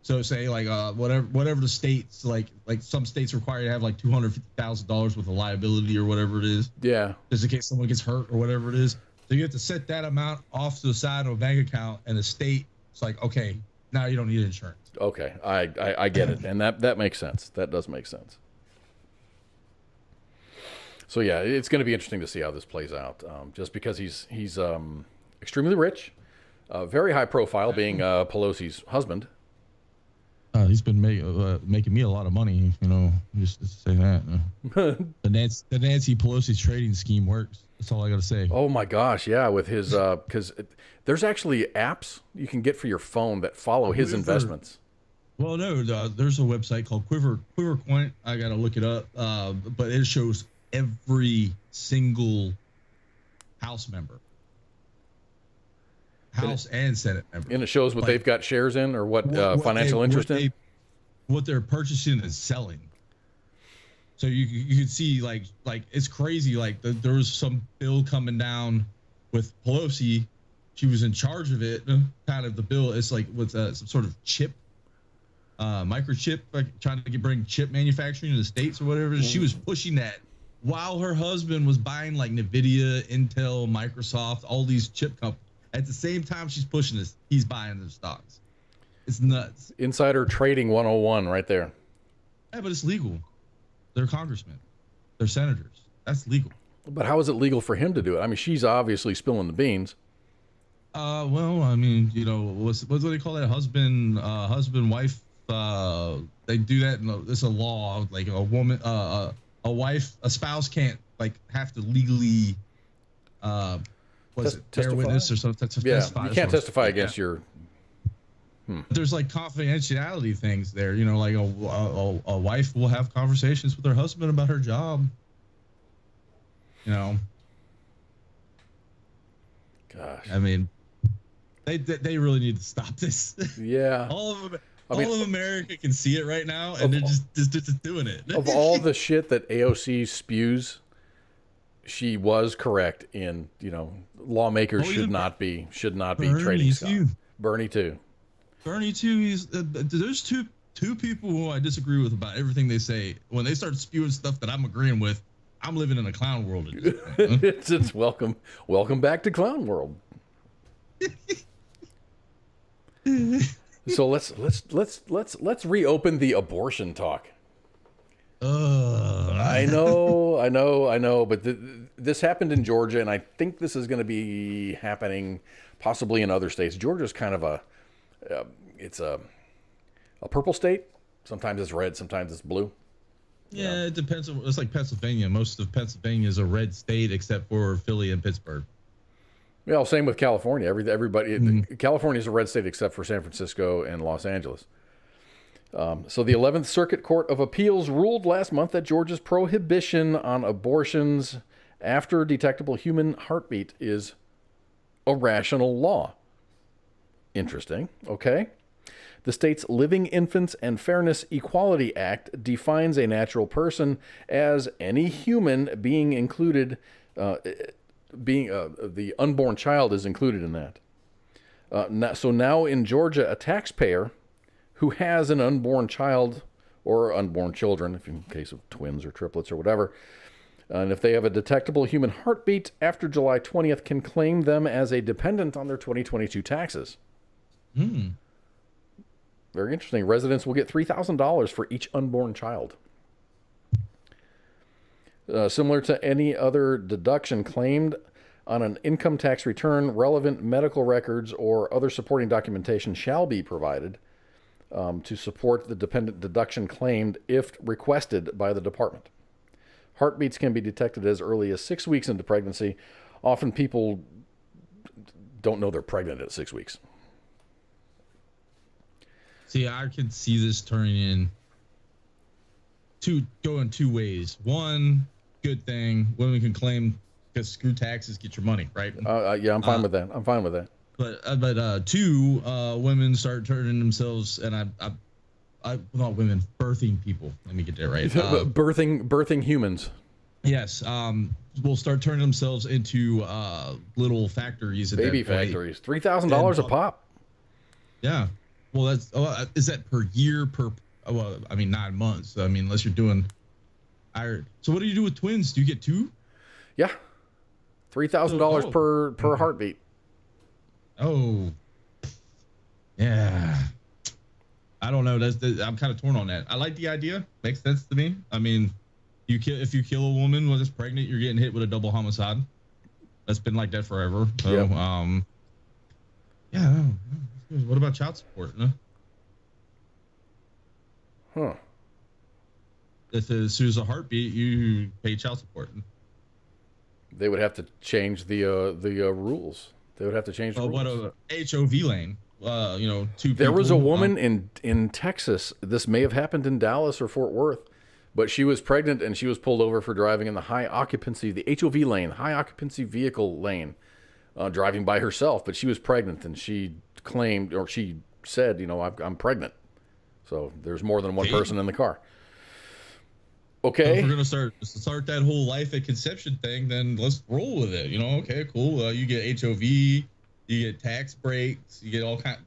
So say whatever the states like some states require you to have like $250,000 worth of liability or whatever it is. Yeah, just in case someone gets hurt or whatever it is. So you have to set that amount off to the side of a bank account, and the state it's like, okay, now you don't need insurance. Okay, I get it, and that makes sense. That does make sense. So yeah, it's going to be interesting to see how this plays out. Just because he's extremely rich, very high profile, being Pelosi's husband. He's been making me a lot of money, just to say that. The Nancy Pelosi's trading scheme works. That's all I got to say. Oh my gosh, yeah, with his because there's actually apps you can get for your phone that follow his investments. Well, no, there's a website called QuiverCoin. I got to look it up, but it shows every single House member. House and Senate member. And it shows what they've got shares in or what financial interest in? What they're purchasing and selling. So you can see like it's crazy. There was some bill coming down with Pelosi. She was in charge of it. Kind of the bill is like with some sort of chip, microchip, trying to bring chip manufacturing to the States or whatever. She was pushing that while her husband was buying like NVIDIA, Intel, Microsoft, all these chip companies. At the same time she's pushing this, he's buying their stocks. It's nuts. Insider trading 101 right there. Yeah, but it's legal. They're congressmen. They're senators. That's legal. But how is it legal for him to do it? She's obviously spilling the beans. Well, what do they call that? Husband, wife. They do that. It's a law. Like a woman, a wife, a spouse can't have to legally. Bear witness or something? You can't testify against your. There's confidentiality things there. A wife will have conversations with her husband about her job. Gosh. They really need to stop this. Yeah. all of America can see it right now, and they're just doing it. Of all the shit that AOC spews, she was correct in, lawmakers should not be trading stock. Bernie too. There's two people who I disagree with about everything they say. When they start spewing stuff that I'm agreeing with, I'm living in a clown world. It's welcome back to clown world. So let's reopen the abortion talk. I know, but this happened in Georgia, and I think this is going to be happening possibly in other states. Georgia's kind of it's a purple state. Sometimes it's red, sometimes it's blue. Yeah, it depends. It's like Pennsylvania. Most of Pennsylvania is a red state except for Philly and Pittsburgh. Yeah, same with California. Everybody, California is a red state except for San Francisco and Los Angeles. So the 11th Circuit Court of Appeals ruled last month that Georgia's prohibition on abortions after detectable human heartbeat is a rational law. Interesting. Okay. The state's Living Infants and Fairness Equality Act defines a natural person as any human being included, the unborn child is included in that. So now in Georgia, a taxpayer who has an unborn child or unborn children, if in case of twins or triplets or whatever, and if they have a detectable human heartbeat after July 20th, can claim them as a dependent on their 2022 taxes. Very interesting. Residents will get $3,000 for each unborn child. Similar to any other deduction claimed on an income tax return, relevant medical records or other supporting documentation shall be provided to support the dependent deduction claimed if requested by the department. Heartbeats can be detected as early as 6 weeks into pregnancy. Often people don't know they're pregnant at 6 weeks. See, I could see this turning going two ways. One, good thing, women can claim because screw taxes, get your money, right? Yeah, I'm fine with that. I'm fine with that. But two, women start turning themselves, and I not women, birthing people. Let me get that right. Birthing humans. Yes. Will start turning themselves into little factories. Baby factories. $3,000 a pop. Yeah. Well, is that per year? Well, I mean, 9 months. I mean, unless you're doing. So what do you do with twins? Do you get two? Yeah. $3,000 per heartbeat. Oh. Yeah. I don't know. I'm kind of torn on that. I like the idea. Makes sense to me. I mean, if you kill a woman while it's pregnant, you're getting hit with a double homicide. That's been like that forever. So, yep. Yeah. What about child support? No? Huh. If as soon as a heartbeat, you pay child support. They would have to change the rules. They would have to change the rules. What a HOV lane. There was a woman in Texas. This may have happened in Dallas or Fort Worth, but she was pregnant and she was pulled over for driving in the the HOV lane, high occupancy vehicle lane, driving by herself. But she was pregnant and she claimed, or she said, I'm pregnant. So there's more than one person in the car. Okay. So if we're gonna start that whole life at conception thing, then let's roll with it. Okay, cool. You get HOV, you get tax breaks, you get all kind.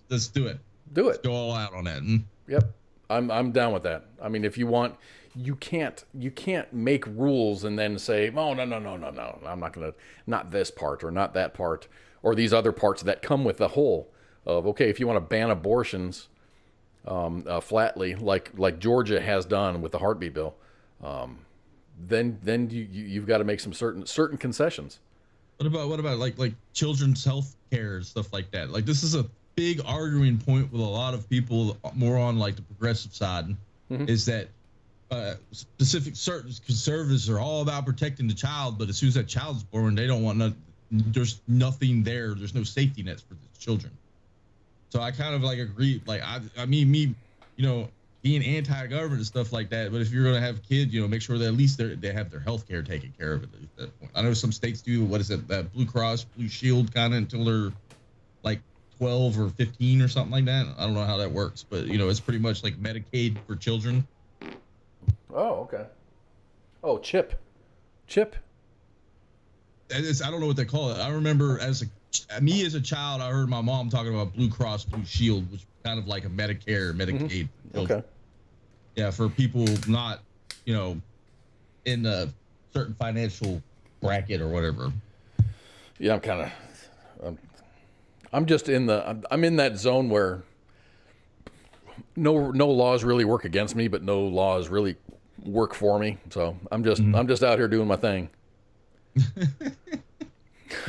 Let's do it. Let's go all out on that. Yep, I'm down with that. I mean, if you want, you can't make rules and then say, oh no, I'm not gonna, not this part or not that part or these other parts that come with the whole of okay. If you want to ban abortions flatly, like Georgia has done with the heartbeat bill. Then you've got to make some certain concessions. What about like children's health care and stuff like that? Like this is a big arguing point with a lot of people more on like the progressive side, is that certain conservatives are all about protecting the child, but as soon as that child's born, they don't want there's nothing there. There's no safety nets for the children. So I kind of like agree. Like I mean, being anti-government and stuff like that, but if you're going to have kids, make sure that at least they have their health care taken care of at that point. I know some states do, that Blue Cross, Blue Shield kind of until they're like 12 or 15 or something like that. I don't know how that works, but it's pretty much like Medicaid for children. Oh, okay. Oh, CHIP. I don't know what they call it. I remember as a child, I heard my mom talking about Blue Cross, Blue Shield, which is kind of like a Medicaid. Okay. Yeah, for people not, in a certain financial bracket or whatever. Yeah, I'm just in that zone where no laws really work against me, but no laws really work for me. So I'm just out here doing my thing.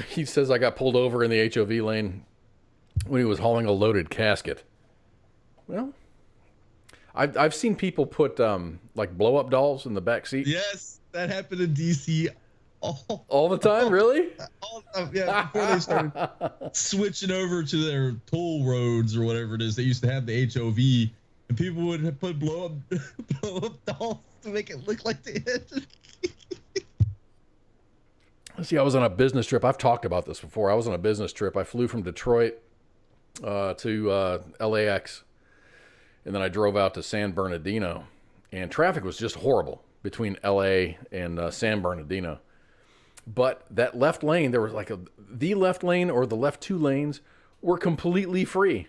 He says I got pulled over in the HOV lane when he was hauling a loaded casket. Well, I've seen people put like blow up dolls in the back seat. Yes, that happened in DC all the time. Really? All the time, yeah. Before they started switching over to their toll roads or whatever it is, they used to have the HOV, and people would put blow up dolls to make it look like they had. See, I was on a business trip. I've talked about this before. I was on a business trip. I flew from Detroit to LAX, and then I drove out to San Bernardino, and traffic was just horrible between LA and San Bernardino. But that left lane, there was like the left lane or the left two lanes were completely free.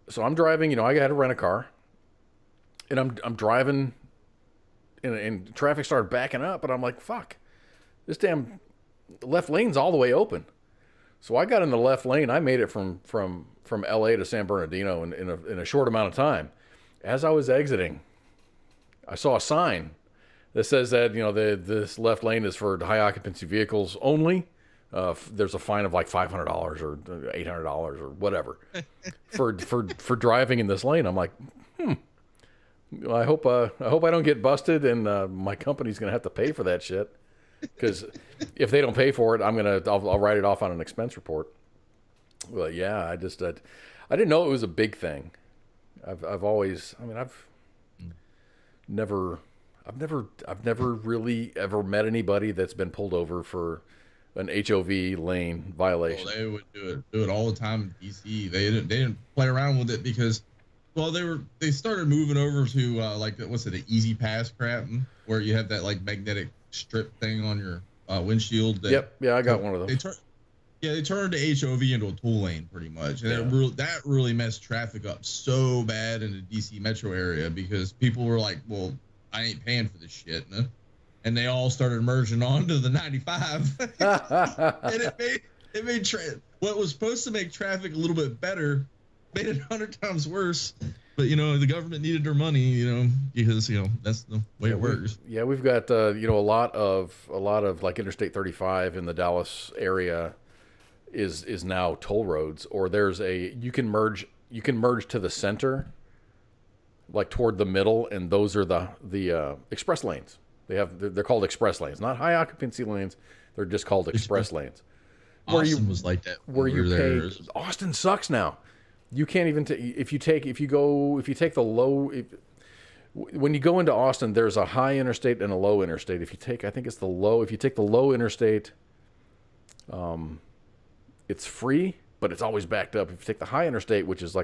So I'm driving, I had to rent a car, and I'm driving, and traffic started backing up, and I'm like, fuck, this damn left lane's all the way open. So I got in the left lane. I made it from LA to San Bernardino in a short amount of time. As I was exiting, I saw a sign that says that, this left lane is for high occupancy vehicles only. There's a fine of like $500 or $800 or whatever for driving in this lane. I'm like, I hope I don't get busted, and my company's gonna have to pay for that shit. Because if they don't pay for it, I'll write it off on an expense report. Well, yeah, I didn't know it was a big thing. I've never really ever met anybody that's been pulled over for an HOV lane violation. Well, they would do it all the time in DC. They didn't play around with it because, well, they started moving over to the Easy Pass crap, where you have that like magnetic strip thing on your windshield. Yep, yeah, I got one of those. They turned the HOV into a toll lane pretty much, and that really messed traffic up so bad in the DC metro area because people were like, "Well, I ain't paying for this shit," and they all started merging onto the 95, and it made what was supposed to make traffic a little bit better made it 100 times worse. But the government needed their money, because that's the way it works. We've got a lot of like Interstate 35 in the Dallas area is now toll roads, or you can merge to the center, like toward the middle, and those are the express lanes. They're called express lanes, not high occupancy lanes. They're just called express lanes. Austin was like that. Where you pay. Austin sucks now. You can't even if you take the low. When you go into Austin, there's a high interstate and a low interstate. If you take the low interstate, it's free, but it's always backed up. If you take the high interstate, which is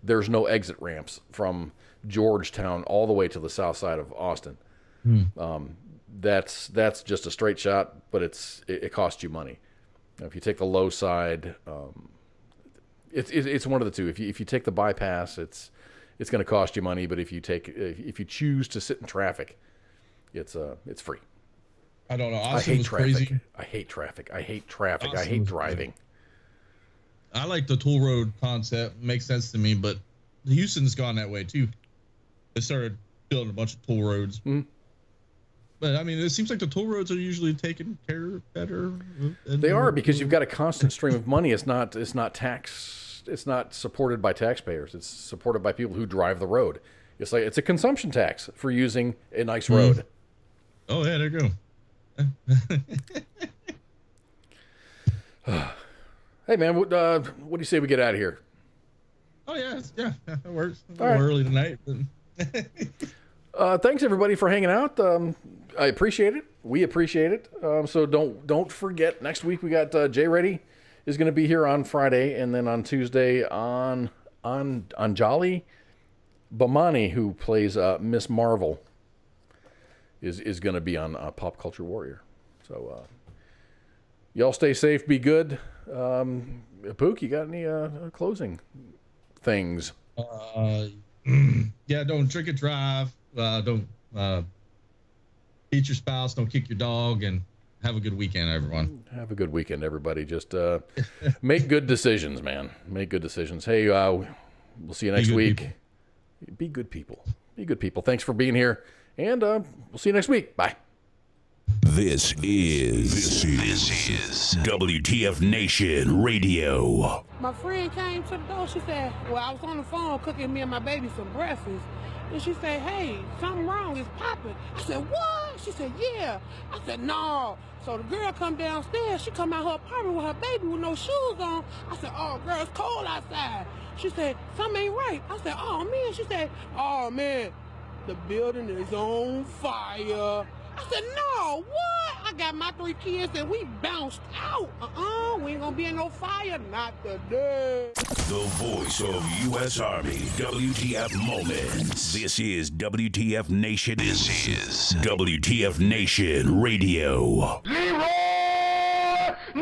there's no exit ramps from Georgetown all the way to the south side of Austin. That's just a straight shot, but it costs you money. Now, if you take the low side, it's one of the two. If you take the bypass, it's going to cost you money. But if you choose to sit in traffic, it's free. I don't know. Austin was traffic. Crazy. I hate traffic. I hate driving. I like the toll road concept. Makes sense to me, but Houston's gone that way too. They started building a bunch of toll roads. Mm-hmm. But I mean, it seems like the toll roads are usually taken care of better. They are, because you've got a constant stream of money. It's not tax. It's not supported by taxpayers. It's supported by people who drive the road. It's a consumption tax for using a nice road. Oh yeah, there you go. Hey man, what do you say we get out of here? Oh yeah, that works. A little early tonight. Thanks everybody for hanging out. I appreciate it. We appreciate it. So don't forget, next week we got Jay Reddy is going to be here on Friday, and then on Tuesday on Anjali Bamani, who plays Miss Marvel, is going to be on Pop Culture Warrior. So y'all stay safe, be good. Pook, you got any closing things? Yeah, don't drink and drive. Don't beat your spouse. Don't kick your dog. And have a good weekend, everyone. Have a good weekend, everybody. Just make good decisions, man. Make good decisions. Hey, we'll see you next week. People. Be good people. Be good people. Thanks for being here, and we'll see you next week. Bye. This is WTF Nation Radio. My friend came to the door. She said, well, I was on the phone cooking me and my baby some breakfast. And she said, hey, something wrong. It's popping. I said, what? She said, yeah. I said, no. So the girl come downstairs. She come out her apartment with her baby with no shoes on. I said, oh, girl, it's cold outside. She said, something ain't right. I said, oh, man. She said, oh, man, the building is on fire. I said, no, what? I got my 3 kids and we bounced out. We ain't gonna be in no fire, not today. The voice of U.S. Army, WTF Moments. This is WTF Nation. This is WTF Nation Radio.